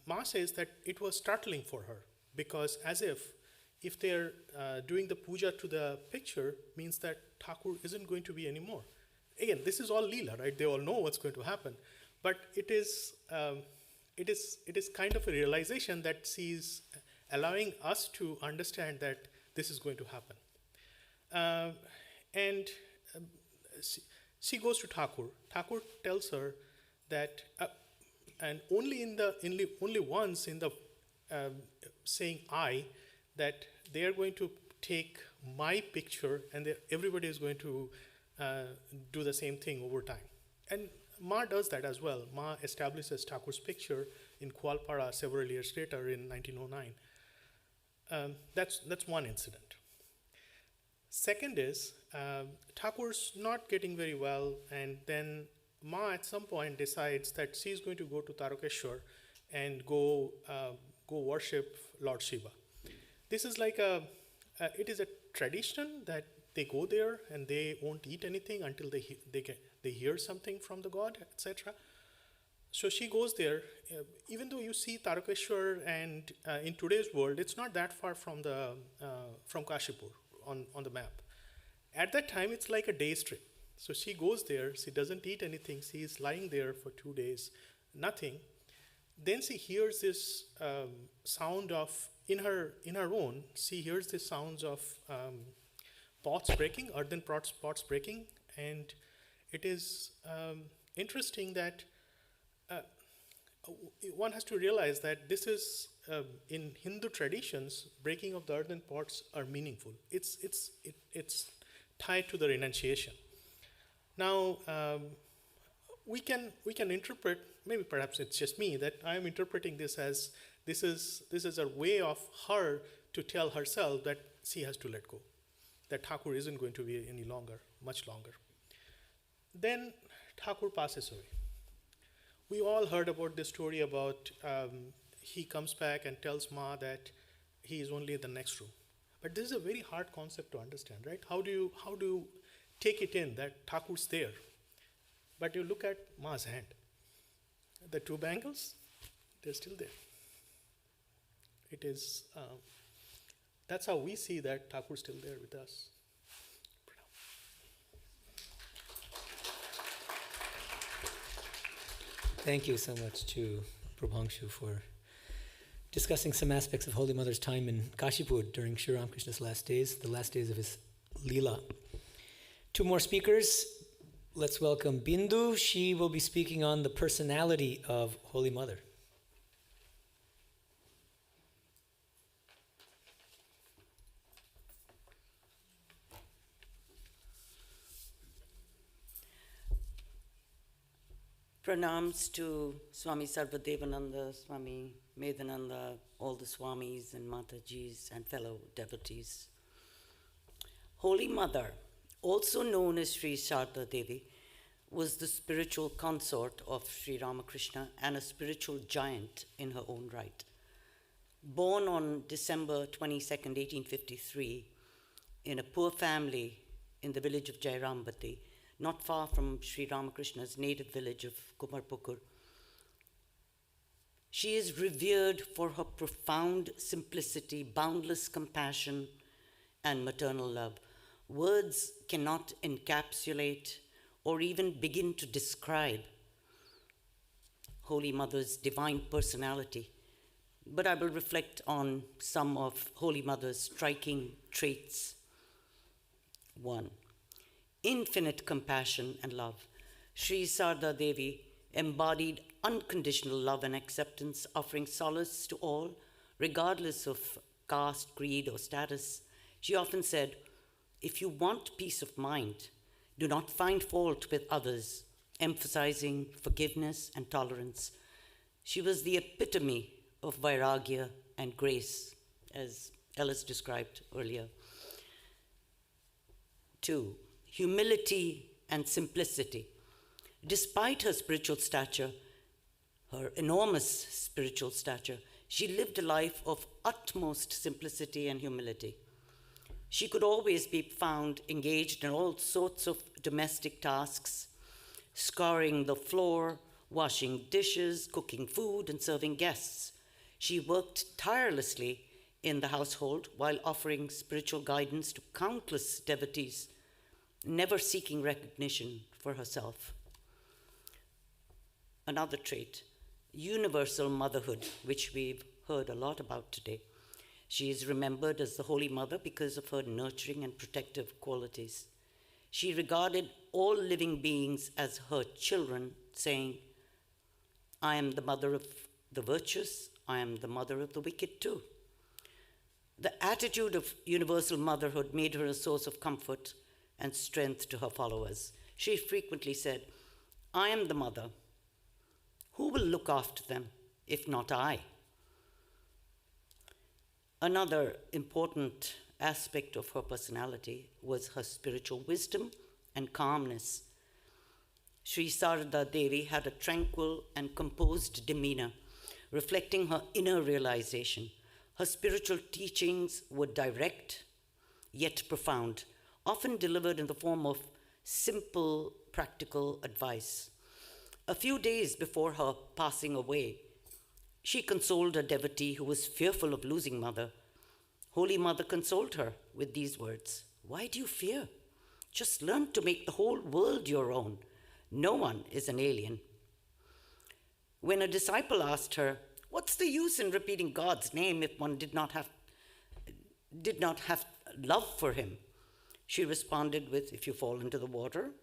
Ma says that it was startling for her, because as if they're doing the puja to the picture, means that Thakur isn't going to be anymore. Again, this is all Leela, right? They all know what's going to happen. But it is kind of a realization that she's allowing us to understand that this is going to happen. And she goes to Thakur. Thakur tells her that, and only once in the saying I, that they are going to take my picture and everybody is going to do the same thing over time. And Ma does that as well. Ma establishes Thakur's picture in Kualpara several years later in 1909. That's one incident. Second is, Thakur's not getting very well, and then Ma at some point decides that she's going to go to Tarakeshwar and go worship Lord Shiva. This is like it is a tradition that they go there and they won't eat anything until they hear something from the god, etc. So she goes there. Even though you see Tarakeshwar, and in today's world, it's not that far from Kashipur on the map. At that time, it's like a day's trip. So she goes there. She doesn't eat anything. She is lying there for 2 days, nothing. Then she hears this sound of in her own. She hears the sounds of pots breaking, earthen pots breaking, and it is interesting that one has to realize that this is in Hindu traditions, breaking of the earthen pots are meaningful. It's tied to the renunciation. Now, we can interpret, maybe perhaps it's just me, that I am interpreting this as this is a way of her to tell herself that she has to let go, that Thakur isn't going to be any longer, much longer. Then Thakur passes away. We all heard about this story about he comes back and tells Ma that he is only in the next room. But this is a very hard concept to understand, right? How do you take it in that Thakur's there? But you look at Ma's hand. The two bangles, they're still there. It is, that's how we see that Thakur's still there with us. Thank you so much to Prabhangshu for discussing some aspects of Holy Mother's time in Kashipur during Sri Ramakrishna's last days, the last days of his Leela. Two more speakers. Let's welcome Bindu. She will be speaking on the personality of Holy Mother. Pranams to Swami Sarvadevananda, Swami Medhananda, all the Swamis and Matajis and fellow devotees. Holy Mother, also known as Sri Sarada Devi, was the spiritual consort of Sri Ramakrishna and a spiritual giant in her own right. Born on December 22nd, 1853, in a poor family in the village of Jairambati, not far from Sri Ramakrishna's native village of Kumarpukur. She is revered for her profound simplicity, boundless compassion, and maternal love. Words cannot encapsulate or even begin to describe Holy Mother's divine personality, but I will reflect on some of Holy Mother's striking traits. 1. Infinite compassion and love. Sri Sarada Devi embodied unconditional love and acceptance, offering solace to all, regardless of caste, creed, or status. She often said, "If you want peace of mind, do not find fault with others," emphasizing forgiveness and tolerance. She was the epitome of vairagya and grace, as Ellis described earlier. 2. Humility and simplicity. Despite her spiritual stature, her enormous spiritual stature, she lived a life of utmost simplicity and humility. She could always be found engaged in all sorts of domestic tasks, scouring the floor, washing dishes, cooking food, and serving guests. She worked tirelessly in the household while offering spiritual guidance to countless devotees, never seeking recognition for herself. Another trait, universal motherhood, which we've heard a lot about today. She is remembered as the Holy Mother because of her nurturing and protective qualities. She regarded all living beings as her children, saying, "I am the mother of the virtuous, I am the mother of the wicked too." The attitude of universal motherhood made her a source of comfort and strength to her followers. She frequently said, "I am the mother. Who will look after them if not I?" Another important aspect of her personality was her spiritual wisdom and calmness. Sri Sarada Devi had a tranquil and composed demeanor, reflecting her inner realization. Her spiritual teachings were direct, yet profound, often delivered in the form of simple, practical advice. A few days before her passing away, she consoled a devotee who was fearful of losing Mother. Holy Mother consoled her with these words, "Why do you fear? Just learn to make the whole world your own. No one is an alien." When a disciple asked her, "What's the use in repeating God's name if one did not have love for him?" She responded with, "If you fall into the water,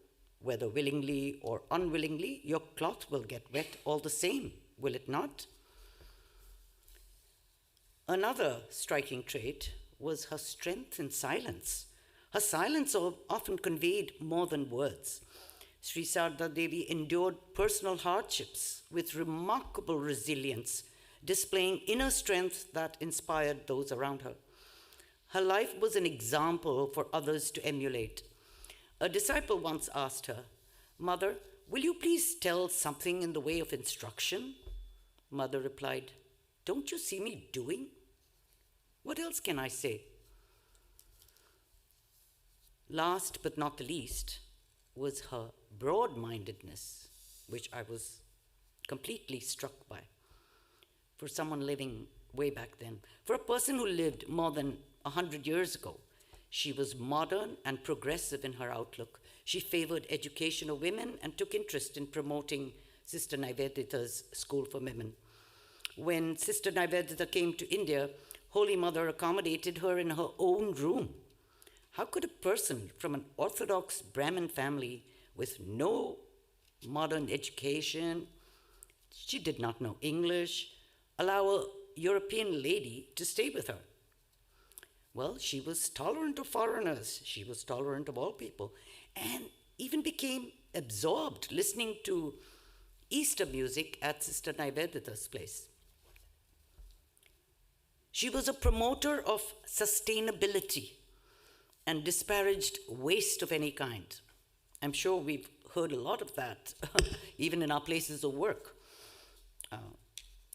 whether willingly or unwillingly, your cloth will get wet all the same, will it not?" Another striking trait was her strength in silence. Her silence often conveyed more than words. Sri Sarada Devi endured personal hardships with remarkable resilience, displaying inner strength that inspired those around her. Her life was an example for others to emulate. A disciple once asked her, "Mother, will you please tell something in the way of instruction?" Mother replied, "Don't you see me doing? What else can I say?" Last but not the least was her broad-mindedness, which I was completely struck by. For someone living way back then, for a person who lived more than 100 years ago, she was modern and progressive in her outlook. She favored education of women and took interest in promoting Sister Nivedita's School for Women. When Sister Nivedita came to India, Holy Mother accommodated her in her own room. How could a person from an Orthodox Brahmin family with no modern education, she did not know English, allow a European lady to stay with her? Well, she was tolerant of foreigners. She was tolerant of all people, and even became absorbed listening to Easter music at Sister Nivedita's place. She was a promoter of sustainability and disparaged waste of any kind. I'm sure we've heard a lot of that, even in our places of work.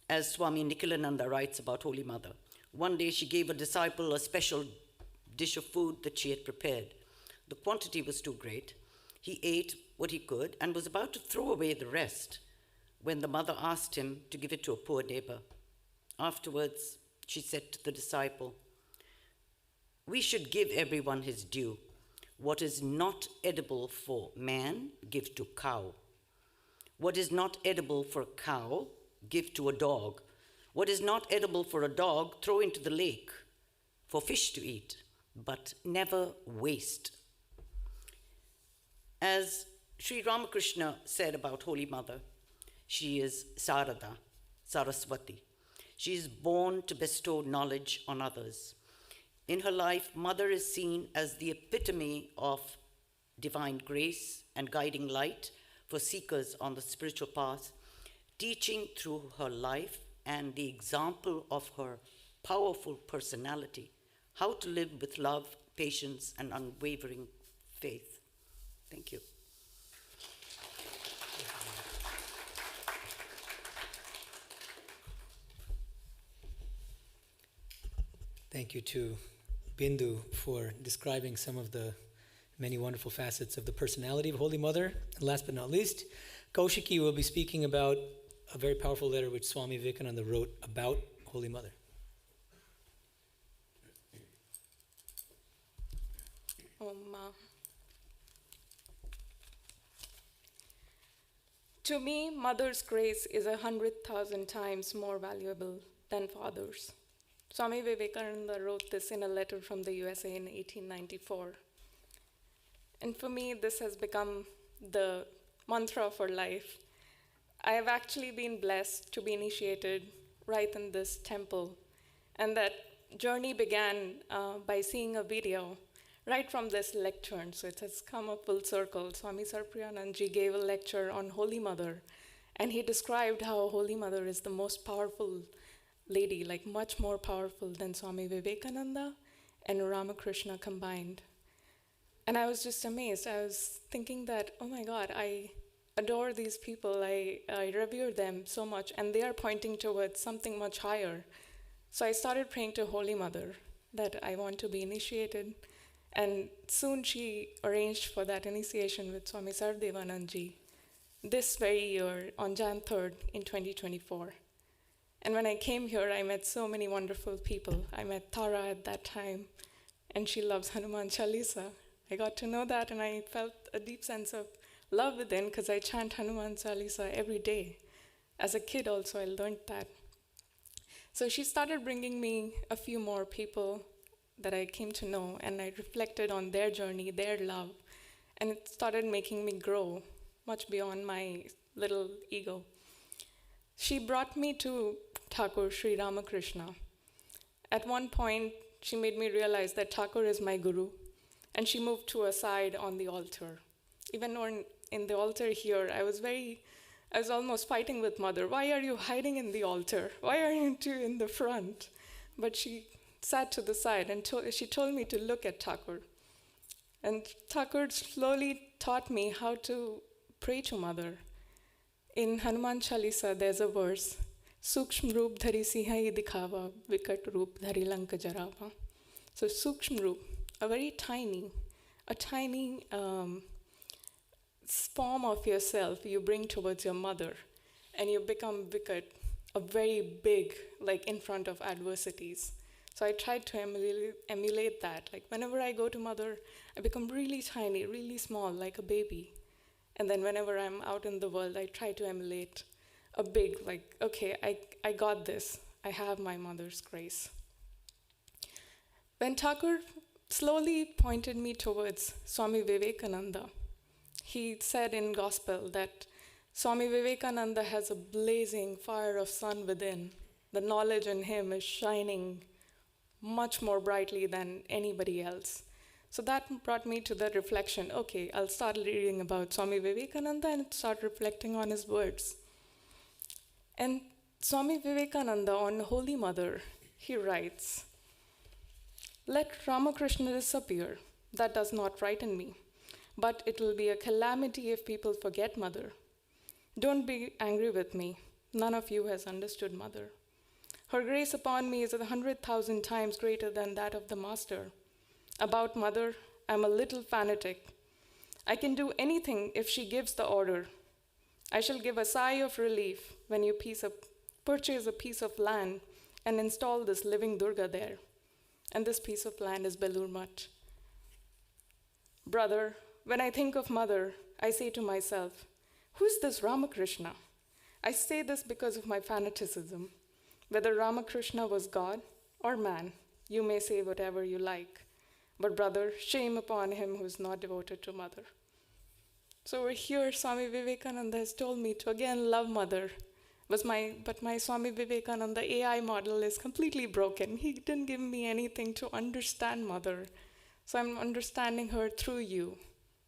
As Swami Nikhilananda writes about Holy Mother, one day she gave a disciple a special dish of food that she had prepared. The quantity was too great. He ate what he could and was about to throw away the rest when the mother asked him to give it to a poor neighbor. Afterwards, she said to the disciple, "We should give everyone his due. What is not edible for man, give to cow. What is not edible for a cow, give to a dog. What is not edible for a dog, throw into the lake for fish to eat, but never waste." As Sri Ramakrishna said about Holy Mother, she is Sarada, Saraswati. She is born to bestow knowledge on others. In her life, Mother is seen as the epitome of divine grace and guiding light for seekers on the spiritual path, teaching through her life and the example of her powerful personality how to live with love, patience, and unwavering faith. Thank you. Thank you to Bindu for describing some of the many wonderful facets of the personality of Holy Mother. And last but not least, Kaushiki will be speaking about a very powerful letter which Swami Vivekananda wrote about Holy Mother. To me, Mother's grace is 100,000 times more valuable than Father's. Swami Vivekananda wrote this in a letter from the USA in 1894. And for me, this has become the mantra for life. I have actually been blessed to be initiated right in this temple. And that journey began by seeing a video right from this lectern. So it has come a full circle. Swami Sarvadevanandaji gave a lecture on Holy Mother. And he described how Holy Mother is the most powerful lady, like much more powerful than Swami Vivekananda and Ramakrishna combined. And I was just amazed. I was thinking that, oh my God, I adore these people. I revere them so much, and they are pointing towards something much higher. So I started praying to Holy Mother that I want to be initiated. And soon she arranged for that initiation with Swami Sarvadevanandaji this very year on Jan 3rd in 2024. And when I came here, I met so many wonderful people. I met Tara at that time, and she loves Hanuman Chalisa. I got to know that, and I felt a deep sense of love within because I chant Hanuman Chalisa every day. As a kid also, I learned that. So she started bringing me a few more people that I came to know, and I reflected on their journey, their love, and it started making me grow much beyond my little ego. She brought me to Thakur Sri Ramakrishna. At one point, she made me realize that Thakur is my guru, and she moved to a side on the altar. Even in the altar here, I was almost fighting with Mother. Why are you hiding in the altar? Why aren't you in the front? But she sat to the side and she told me to look at Thakur. And Thakur slowly taught me how to pray to Mother. In Hanuman Chalisa, there's a verse, Sukshma Roop Dhari Sihai Dikhava, Vikat Roop Dhari Lanka Jarava. So Sukshma Roop, a very tiny form of yourself you bring towards your mother, and you become Vikat, a very big, like in front of adversities. So I tried to emulate that. Like whenever I go to Mother, I become really tiny, really small, like a baby. And then whenever I'm out in the world, I try to emulate a big, like, okay, I got this. I have my Mother's grace. When Thakur slowly pointed me towards Swami Vivekananda, he said in Gospel that Swami Vivekananda has a blazing fire of sun within. The knowledge in him is shining much more brightly than anybody else. So that brought me to the reflection, okay, I'll start reading about Swami Vivekananda and start reflecting on his words. And Swami Vivekananda on Holy Mother, he writes, "Let Ramakrishna disappear. That does not frighten me. But it will be a calamity if people forget Mother. Don't be angry with me. None of you has understood Mother. Her grace upon me is 100,000 times greater than that of the Master. About Mother, I'm a little fanatic. I can do anything if she gives the order. I shall give a sigh of relief when you purchase a piece of land and install this living Durga there. And this piece of land is Belur Math. Brother, when I think of Mother, I say to myself, who's this Ramakrishna? I say this because of my fanaticism. Whether Ramakrishna was God or man, you may say whatever you like. But brother, shame upon him who is not devoted to Mother." So over here, Swami Vivekananda has told me to again love Mother. But my Swami Vivekananda AI model is completely broken. He didn't give me anything to understand Mother. So I'm understanding her through you,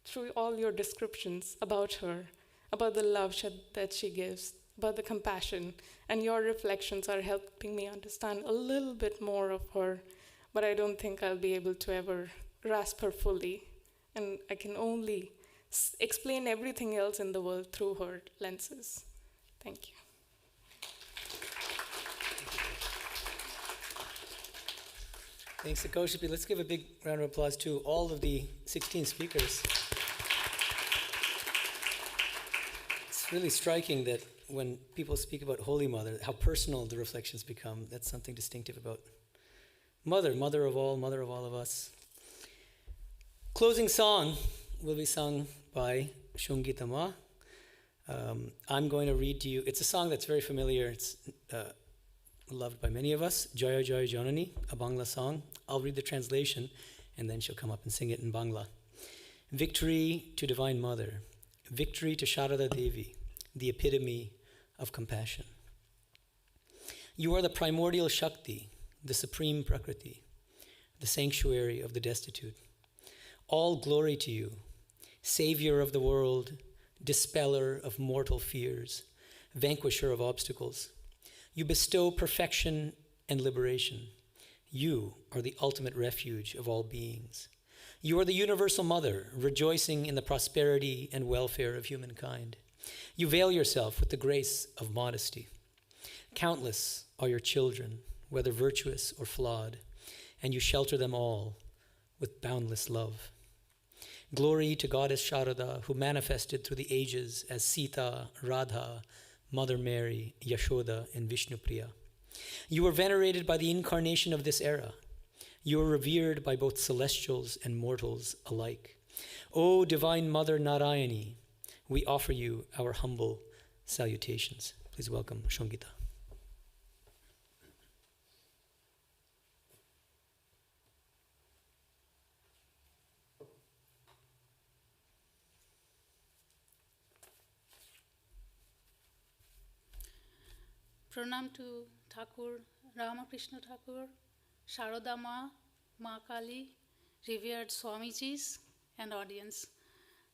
through all your descriptions about her, about the love that she gives, about the compassion, and your reflections are helping me understand a little bit more of her, but I don't think I'll be able to ever grasp her fully, and I can only explain everything else in the world through her lenses. Thank you. Thanks, Sakoshipi. Let's give a big round of applause to all of the 16 speakers. It's really striking that when people speak about Holy Mother, how personal the reflections become. That's something distinctive about Mother, mother of all of us. Closing song will be sung by Shungita Ma. I'm going to read to you. It's a song that's very familiar. It's loved by many of us. Jaya Jaya Janani, a Bangla song. I'll read the translation, and then she'll come up and sing it in Bangla. Victory to Divine Mother. Victory to Sarada Devi, the epitome of compassion. You are the primordial Shakti, the supreme Prakriti, the sanctuary of the destitute. All glory to you, Savior of the world, dispeller of mortal fears, vanquisher of obstacles. You bestow perfection and liberation. You are the ultimate refuge of all beings. You are the universal mother, rejoicing in the prosperity and welfare of humankind. You veil yourself with the grace of modesty. Countless are your children, whether virtuous or flawed, and you shelter them all with boundless love. Glory to Goddess Sharada, who manifested through the ages as Sita, Radha, Mother Mary, Yashoda, and Vishnupriya. You are venerated by the incarnation of this era. You are revered by both celestials and mortals alike. O Divine Mother Narayani, we offer you our humble salutations. Please welcome Shungita. Pranam to Thakur, Ramakrishna Thakur, Sarada Ma, Ma Kali, revered Swamijis, and audience.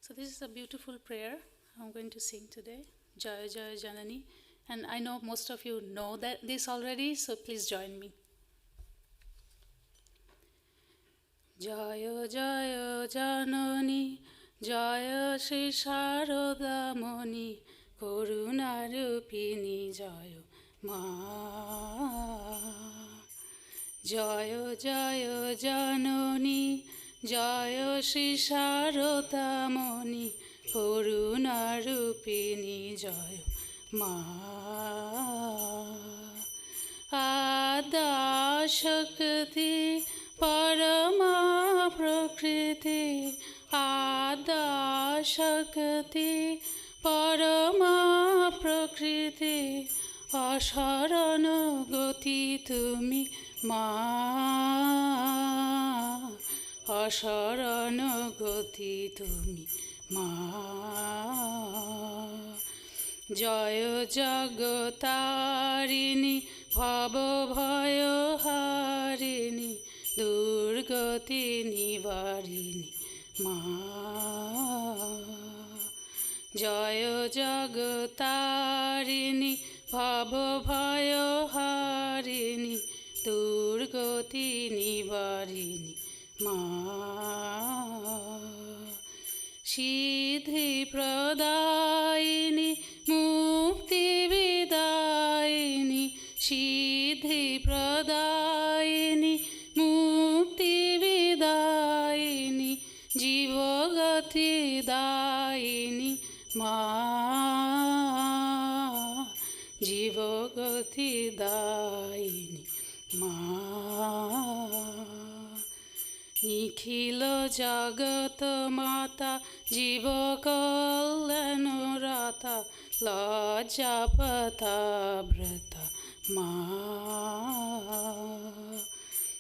So this is a beautiful prayer I'm going to sing today, Jaya Jaya Janani. And I know most of you know this already, so please join me. Jaya Jaya Janani, Jaya Sri Sarada Mani, Koruna Rupini Jaya Ma. Jaya Jaya Janani, Jaya Sri Sarada Mani, Koruna Rupini Jaya Ma. Ada Shakti Parama Prakriti, Ada Shakti Parama Prakriti, Asharana Goti Tumi Ma, Asharana Goti Tumi Ma. Jaya Jagatarini Bhava Bhaya Harini Durgati Nivarini Ma. Jaya Jagatarini Bhava Bhaya Harini Durgati Nivarini Ma. Siddhi Pradayini Mukti Vidayini, Siddhi Pradayini Mukti Vidayini, Jivagati Dayini Ma, Jivagati Dayini Ma. Nikhila Jagata Mata Jiva Kalyanurata Lajapata Brata Ma.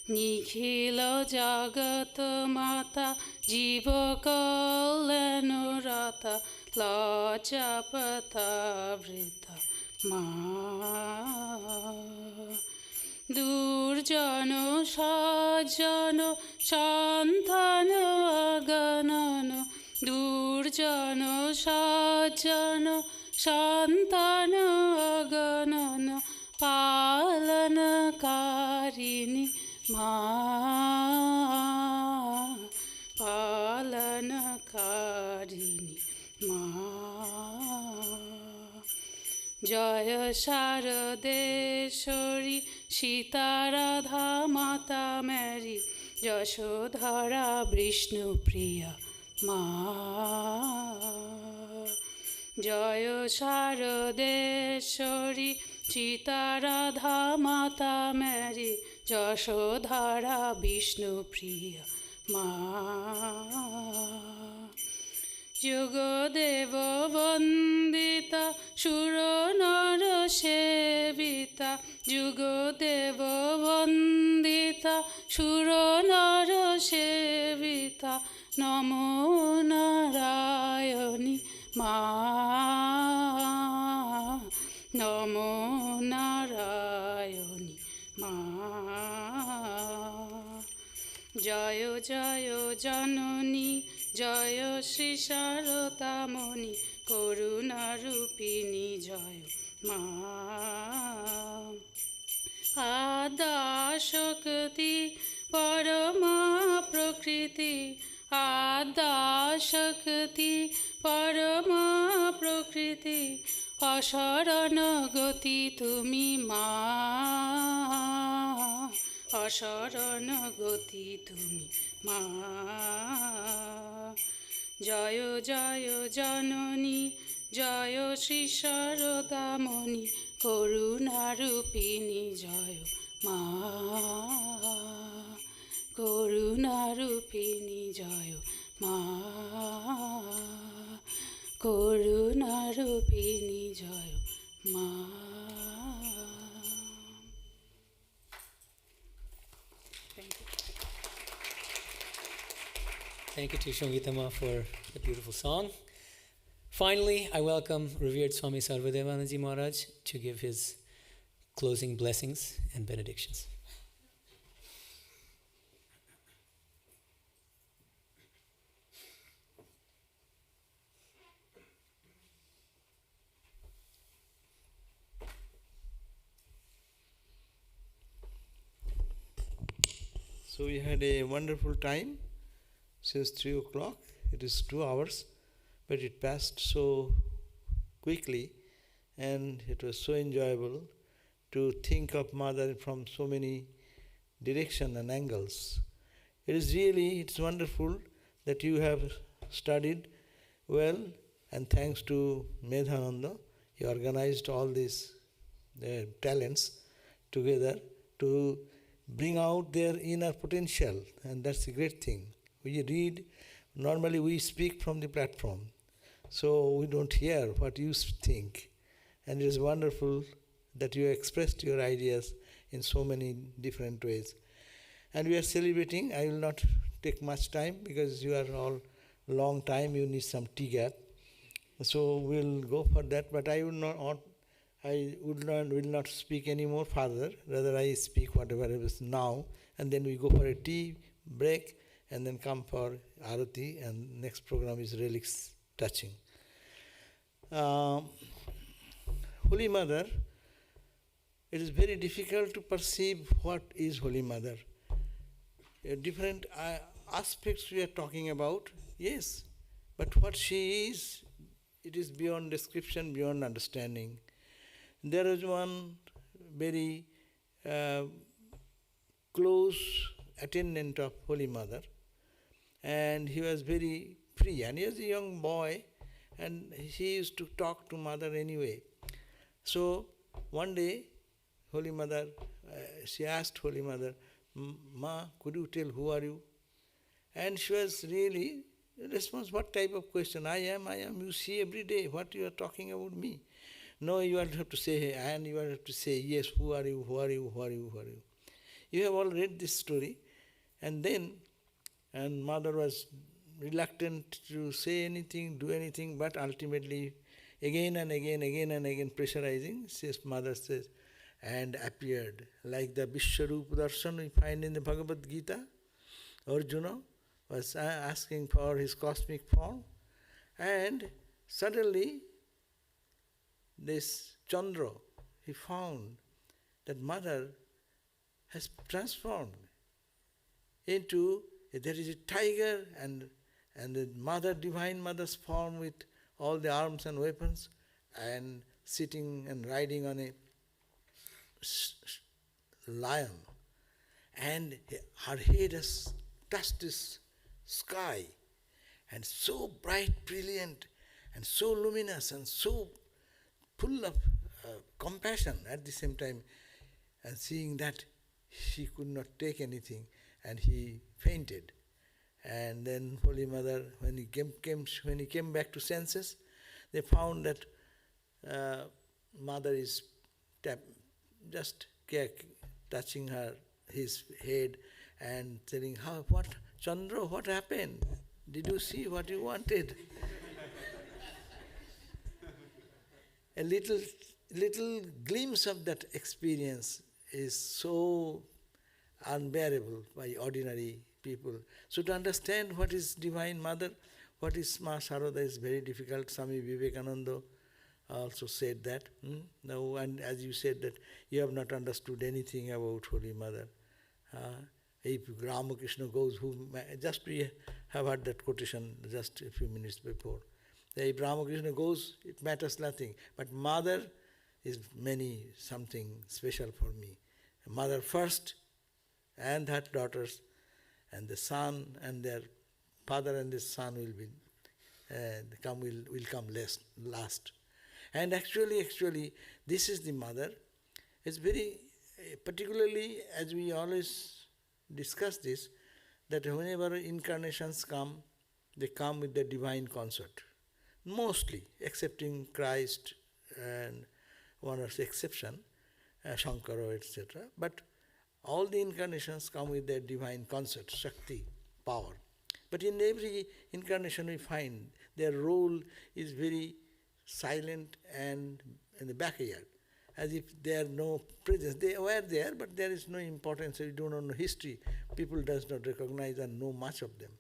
Nikhila Jagata Mata Jiva Kalyanurata Lajapata Brata Ma. Durjano Sajano Shantano Aganano, Durjano Sajano Shantano Aganano, Palana Karini Ma, Palana Karini Ma. Jaya Saradeshwari Sita Radha Mata Mary Jashodhara Vishnu Priya Ma. Jaya Saradeshwari Sita Radha Mata Mary Jashodhara Vishnu Priya Ma. Yugadeva Vandita Shuranara Sevita, Yugadeva Vandita Shuranara Sevita, Namo Narayani Ma, Namo Narayani Ma. Jaya Jaya Janani, Jaya Sri Sarada Mani, Koruna Rupini Jaya Ma. Ada Shakti Parama Prakriti, Ada Shakti Parama Prakriti, Asharana Gati Tumi Ma, Asharana Gati Tumi Ma. Jaya Jaya Janani, Jaya Sri Sarada Mani, Koruna Rupini Jaya Ma, Koruna Rupini Jaya Ma, Koruna Rupini Jaya Ma. Thank you to Shongitama for the beautiful song. Finally, I welcome revered Swami Sarvadevanandaji Maharaj to give his closing blessings and benedictions. So we had a wonderful time since 3 o'clock. It is 2 hours, but it passed so quickly, and it was so enjoyable to think of Mother from so many directions and angles. It's wonderful that you have studied well, and thanks to Medhananda, you organized all these talents together to bring out their inner potential, and that's a great thing. Normally we speak from the platform, so we don't hear what you think, and it is wonderful that you expressed your ideas in so many different ways. And we are celebrating. I will not take much time because you are all long time, you need some tea gap. So we'll go for that, but will not speak any more further. Rather, I speak whatever is now, and then we go for a tea break, and then come for Arati, and next program is relics touching. Holy Mother, it is very difficult to perceive what is Holy Mother. Different aspects we are talking about, yes, but what she is, it is beyond description, beyond understanding. There is one very close attendant of Holy Mother, and he was very free, and he was a young boy, and he used to talk to Mother anyway. So one day, Holy Mother, she asked Holy Mother, "Ma, could you tell who are you?" And she was really response, what type of question? I am, you see every day, what you are talking about me? No, you have to say, and you have to say, yes, who are you, who are you, who are you, who are you? You have all read this story, and Mother was reluctant to say anything, do anything, but ultimately, again and again, pressurizing, Mother says, and appeared, like the Vishwarup Darshan we find in the Bhagavad Gita. Arjuna was asking for his cosmic form, and suddenly this Chandra, he found that Mother has transformed into, there is a tiger, and the Mother, Divine Mother's form with all the arms and weapons, and sitting and riding on a lion, and her head has touched this sky, and so bright, brilliant, and so luminous, and so full of compassion at the same time. And seeing that, she could not take anything, and he fainted. And then Holy Mother, when he came back to senses, they found that Mother is just touching his head and telling, what, Chandra, what happened? Did you see what you wanted? A little glimpse of that experience is so unbearable by ordinary people. So to understand what is Divine Mother, what is Ma Sarada is very difficult. Swami Vivekananda also said that. Now, and as you said that you have not understood anything about Holy Mother. If Ramakrishna goes, just we have heard that quotation just a few minutes before. If Ramakrishna goes, it matters nothing. But Mother is something special for me. Mother first, and her daughters, and the son, and their father and his son will come last. And actually, this is the Mother. It's very, particularly as we always discuss this, that whenever incarnations come, they come with the divine concert. Mostly, excepting Christ and one or the exception, Shankara, etc. But all the incarnations come with their divine concert, Shakti, power. But in every incarnation we find their role is very silent and in the backyard, as if they are no presence. They were there, but there is no importance. We do not know history. People does not recognize and know much of them.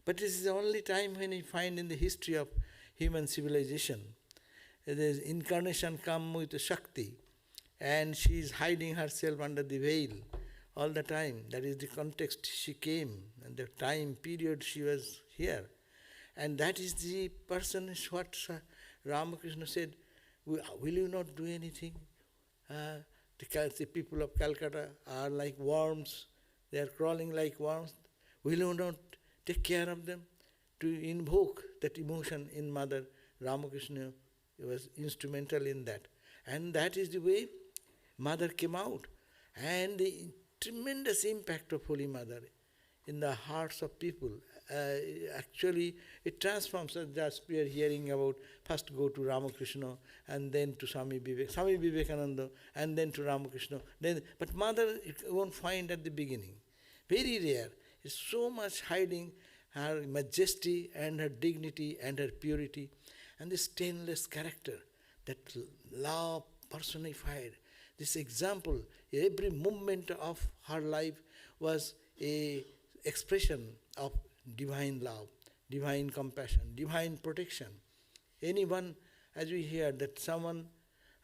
But this is the only time when we find in the history of human civilization, there is incarnation come with Shakti, and she is hiding herself under the veil all the time. That is the context she came and the time period she was here. And that is the person, what Ramakrishna said, will you not do anything? The people of Calcutta are like worms. They are crawling like worms. Will you not take care of them? To invoke that emotion in Mother, Ramakrishna was instrumental in that. And that is the way Mother came out. And the tremendous impact of Holy Mother in the hearts of people. Actually, it transforms us. Just we are hearing about first go to Ramakrishna and then to Swami Vivekananda and then to Ramakrishna. But Mother you won't find at the beginning. Very rare. It's so much hiding her majesty and her dignity and her purity and this stainless character, that love personified. This example, every moment of her life was a expression of divine love, divine compassion, divine protection. Anyone, as we hear that someone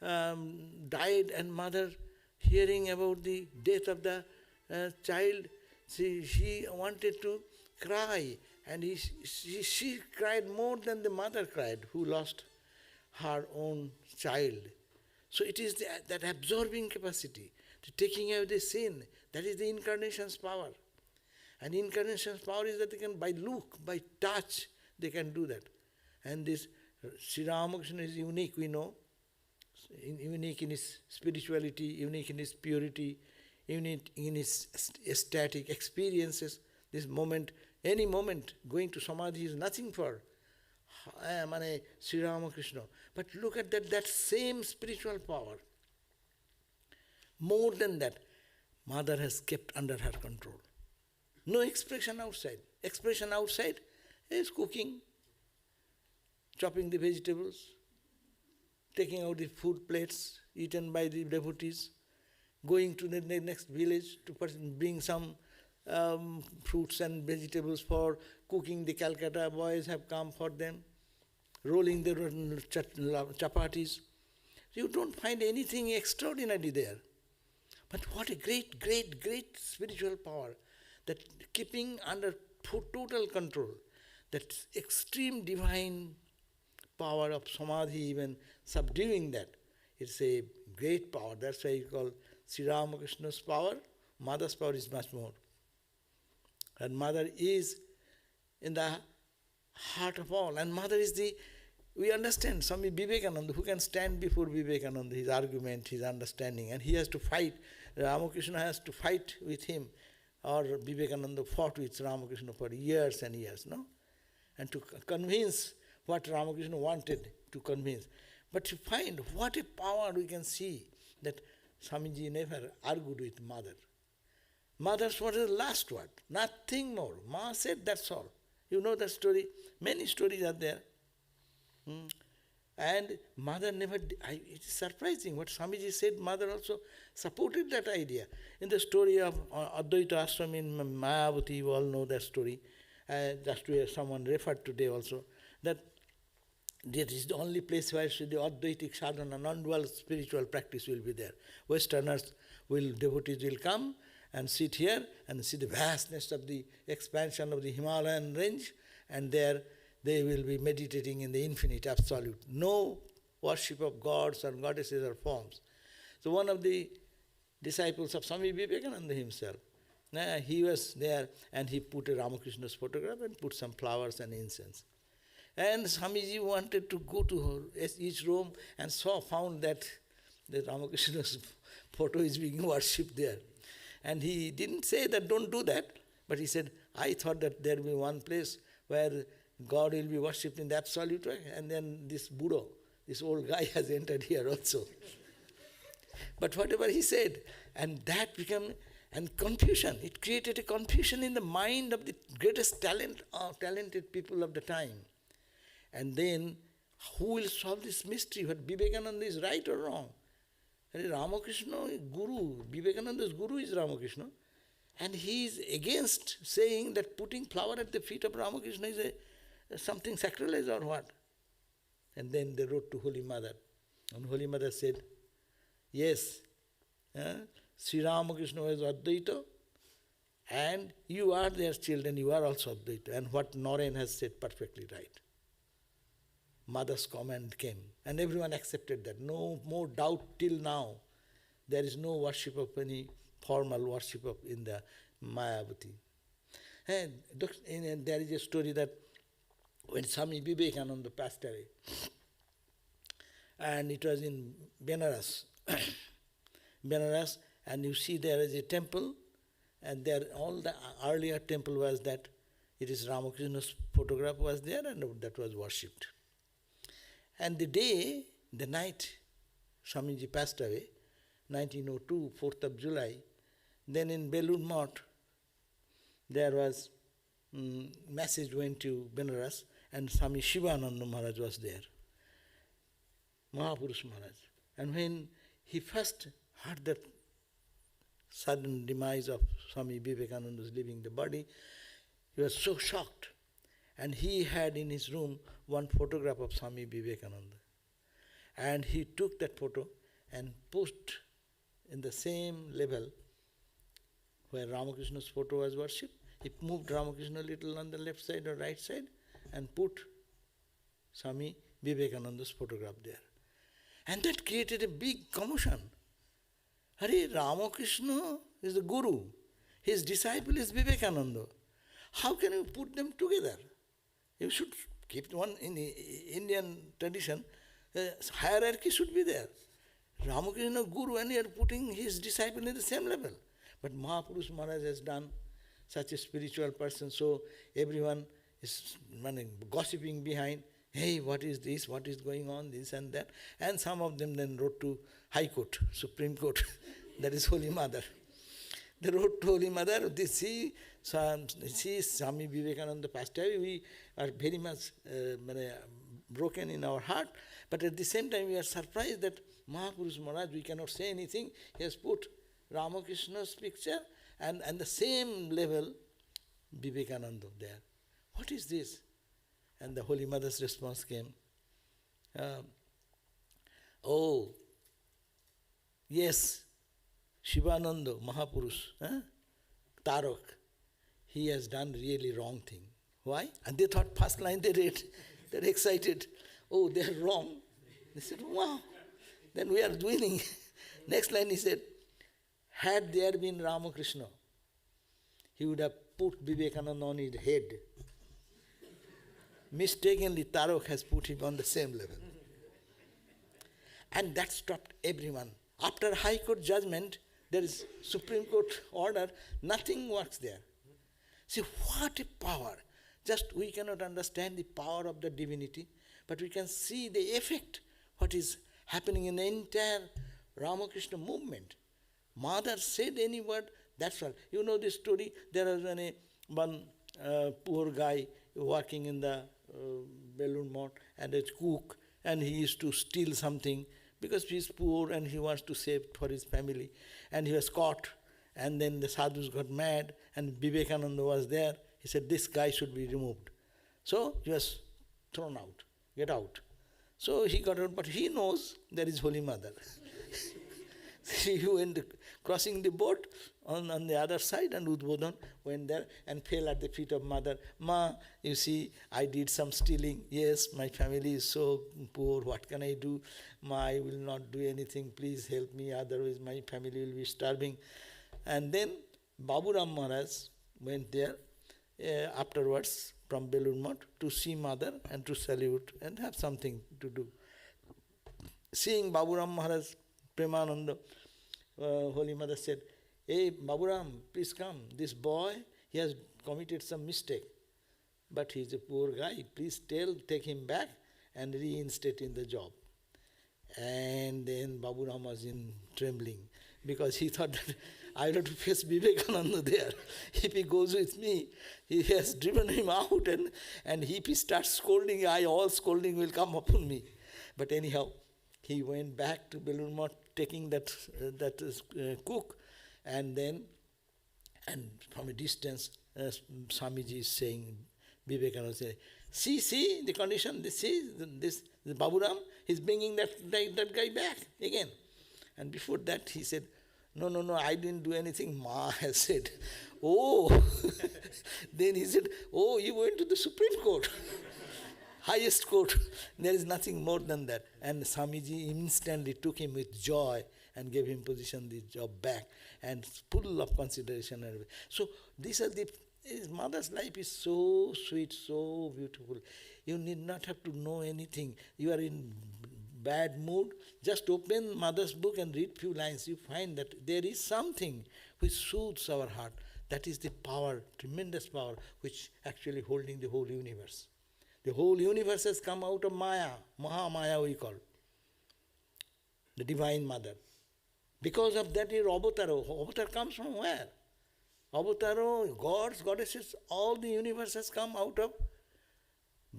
died and Mother, hearing about the death of the child, she wanted to cry, and she cried more than the mother cried, who lost her own child. So it is that absorbing capacity, the taking away the sin, that is the incarnation's power. And incarnation's power is that they can, by look, by touch, they can do that. And this Sri Ramakrishna is unique, we know, unique in his spirituality, unique in his purity, unique in his ecstatic experiences. This moment, any moment, going to Samadhi is nothing for Sri Ramakrishna. But look at that same spiritual power. More than that, Mother has kept under her control. No expression outside. Expression outside is cooking, chopping the vegetables, taking out the food plates eaten by the devotees, going to the next village to bring some fruits and vegetables for cooking. The Calcutta boys have come for them, rolling the chapatis. You don't find anything extraordinary there. But what a great, great, great spiritual power, that keeping under total control, that extreme divine power of Samadhi, even subduing that. It's a great power. That's why you call Sri Ramakrishna's power. Mother's power is much more. And Mother is in the heart of all. And Mother is we understand Swami Vivekananda, who can stand before Vivekananda, his argument, his understanding, and he has to fight. Ramakrishna has to fight with him, or Vivekananda fought with Ramakrishna for years and years, no? And to convince what Ramakrishna wanted to convince. But you find what a power we can see, that Swamiji never argued with Mother. Mother's word is the last word, nothing more. Ma said, that's all. You know that story. Many stories are there. And Mother never, it is surprising what Swamiji said. Mother also supported that idea. In the story of Advaita Ashram in Mayavati, you all know that story. Just where someone referred today also, that is the only place where the Advaitic sadhana, non-dual spiritual practice will be there. Westerners devotees will come and sit here and see the vastness of the expansion of the Himalayan range, and there they will be meditating in the infinite absolute. No worship of gods or goddesses or forms. So one of the disciples of Swami Vivekananda himself, he was there and he put a Ramakrishna's photograph and put some flowers and incense. And Swamiji wanted to go to each room and found that the Ramakrishna's photo is being worshipped there. And he didn't say that don't do that, but he said, I thought that there will be one place where God will be worshipped in the absolute way, and then this Buddha, this old guy has entered here also. But whatever he said, and that became, and confusion, it created a confusion in the mind of the greatest talented people of the time. And then, who will solve this mystery? What Vivekananda is right or wrong? Ramakrishna, Guru, Vivekananda's Guru is Ramakrishna, and he is against saying that putting flower at the feet of Ramakrishna is something sacrilege or what? And then they wrote to Holy Mother, and Holy Mother said, yes, Sri Ramakrishna was Advaita, and you are their children, you are also Advaita. And what Naren has said perfectly right. Mother's comment came, and everyone accepted that. No more doubt till now. There is no worship of any formal worship of in the Mayavati. And there is a story that when Swami Vivekananda passed away, and it was in Benares, Benares, and you see there is a temple, and there all the earlier temple was that it is Ramakrishna's photograph was there, and that was worshipped. And the night Swamiji passed away, 1902, 4th of July, then in Belur Math, there was message went to Benares, and Swami Shivananda Maharaj was there, Mahapurush Maharaj. And when he first heard that sudden demise of Swami Vivekananda's leaving the body, he was so shocked. And he had in his room one photograph of Swami Vivekananda. And he took that photo and put in the same level where Ramakrishna's photo was worshipped. He moved Ramakrishna a little on the left side or right side and put Swami Vivekananda's photograph there. And that created a big commotion. Hare, Ramakrishna is the guru. His disciple is Vivekananda. How can you put them together? You should keep one in the Indian tradition, hierarchy should be there. Ramakrishna Guru, and you are putting his disciple in the same level. But Mahapurush Maharaj has done such a spiritual person, so everyone is gossiping behind, hey, what is this, what is going on, this and that. And some of them then wrote to High Court, Supreme Court, that is Holy Mother. They wrote to Holy Mother, see Swami Vivekananda passed away, we are very much broken in our heart, but at the same time we are surprised that Mahapurush Maharaj, we cannot say anything, he has put Ramakrishna's picture and the same level Vivekananda there. What is this? And the Holy Mother's response came, oh, yes, Shivananda, Mahapurush, Tarak, he has done really wrong thing. Why? And they thought first line they read, they're excited. Oh, they're wrong. They said, wow, then we are winning. Next line he said, had there been Ramakrishna, he would have put Vivekananda on his head. Mistakenly, Tarak has put him on the same level. And that stopped everyone. After High Court judgment, there is Supreme Court order, nothing works there. See, what a power. Just we cannot understand the power of the divinity, but we can see the effect, what is happening in the entire Ramakrishna movement. Mother said any word, that's all. You know this story, there was one poor guy working in the Belur Math and a cook, and he used to steal something because he is poor and he wants to save for his family. And he was caught, and then the sadhus got mad, and Vivekananda was there. He said, this guy should be removed. So he was thrown out, get out. So he got out, but he knows there is Holy Mother. He went crossing the boat on the other side, and Udbodhan went there and fell at the feet of Mother. Ma, you see, I did some stealing. Yes, my family is so poor. What can I do? Ma, I will not do anything. Please help me. Otherwise, my family will be starving. And then Baburam Maharaj went there afterwards from Belur Math to see Mother and to salute and have something to do. Seeing Baburam Maharaj, Premananda, Holy Mother said, hey, Baburam, please come. This boy, he has committed some mistake, but he is a poor guy. Please take him back and reinstate in the job. And then Baburam was in trembling because he thought that I will have to face Vivekananda there. If he goes with me, he has driven him out, and if he starts scolding, all scolding will come upon me. But anyhow, he went back to Belur Math taking that cook, and from a distance, Swamiji is saying, Vivekananda said, see the condition, this Baburam, he's bringing that guy back again. And before that he said, No, I didn't do anything. Ma has said, oh. Then he said, oh, you went to the Supreme Court. Highest court. There is nothing more than that. And Swamiji instantly took him with joy and gave him the job back, and full of consideration and everything. So these are his mother's life is so sweet, so beautiful. You need not have to know anything. You are in bad mood, just open mother's book and read few lines. You find that there is something which soothes our heart. That is the power, tremendous power, which actually holding the whole universe. The whole universe has come out of Maya, Mahamaya we call, the Divine Mother. Because of that, Avatar comes from where? Avatar, gods, goddesses, all the universe has come out of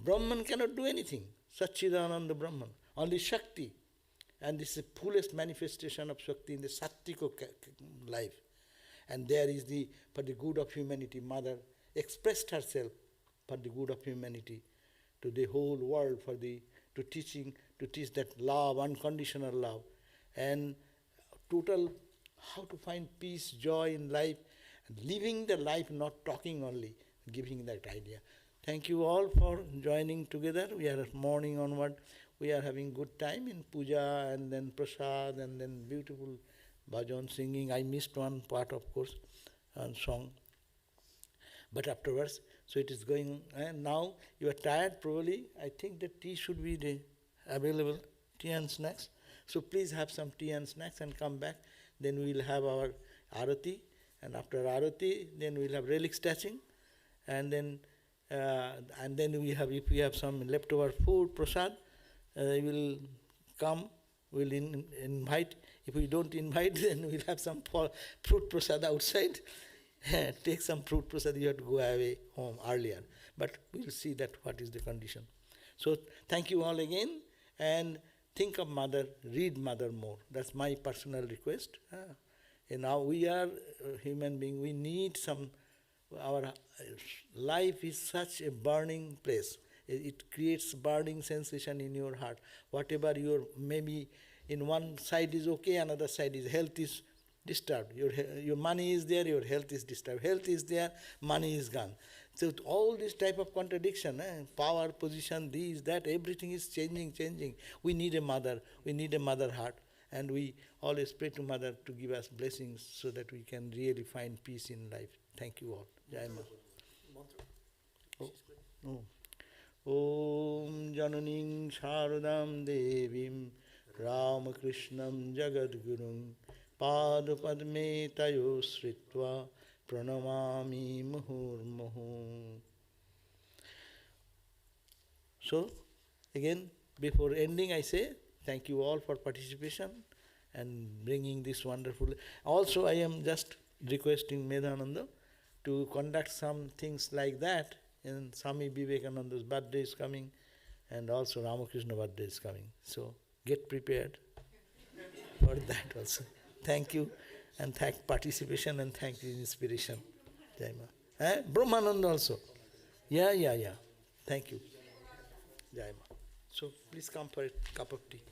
Brahman cannot do anything. Satchidananda Brahman. Only Shakti. And this is the fullest manifestation of Shakti in the Sattvika life. And there is for the good of humanity, Mother expressed herself for the good of humanity to the whole world, to teach that love, unconditional love, and total how to find peace, joy in life, living the life, not talking only, giving that idea. Thank you all for joining together. We are morning onward. We are having good time in puja and then prasad and then beautiful bhajan singing. I missed one part, of course, and song. But afterwards, so it is going, and now you are tired probably. I think the tea should be available, tea and snacks. So please have some tea and snacks and come back. Then we will have our arati, and after arati, then we will have relic stretching, and then we have, if we have some leftover food, prasad, we will come, we will invite. If we don't invite, then we will have some fruit prasad outside. Take some fruit prasad, you have to go away home earlier. But we will see that what is the condition. So thank you all again, and think of Mother, read Mother more. That's my personal request. And now we are human beings, we need our life is such a burning place. It creates burning sensation in your heart. Whatever maybe in one side is okay, another side is health is disturbed. Your money is there, your health is disturbed. Health is there, money is gone. So all this type of contradiction, power, position, this, that, everything is changing. We need a mother heart. And we always pray to Mother to give us blessings so that we can really find peace in life. Thank you all. Jai Ma. Om Jananing Sharadam Devim Ramakrishnam Jagadgurung Padapadme Tayo Sritva Pranamami Muhurmuhu. So, again, before ending, I say thank you all for participation and bringing this wonderful. Also, I am just requesting Medhananda to conduct some things like that. And Swami Vivekananda's birthday is coming, and also Ramakrishna birthday is coming. So get prepared for that also. Thank you, and thank participation, and thank the inspiration. Jai Ma. Brahmananda also. Yeah. Thank you. Jai Ma. So please come for a cup of tea.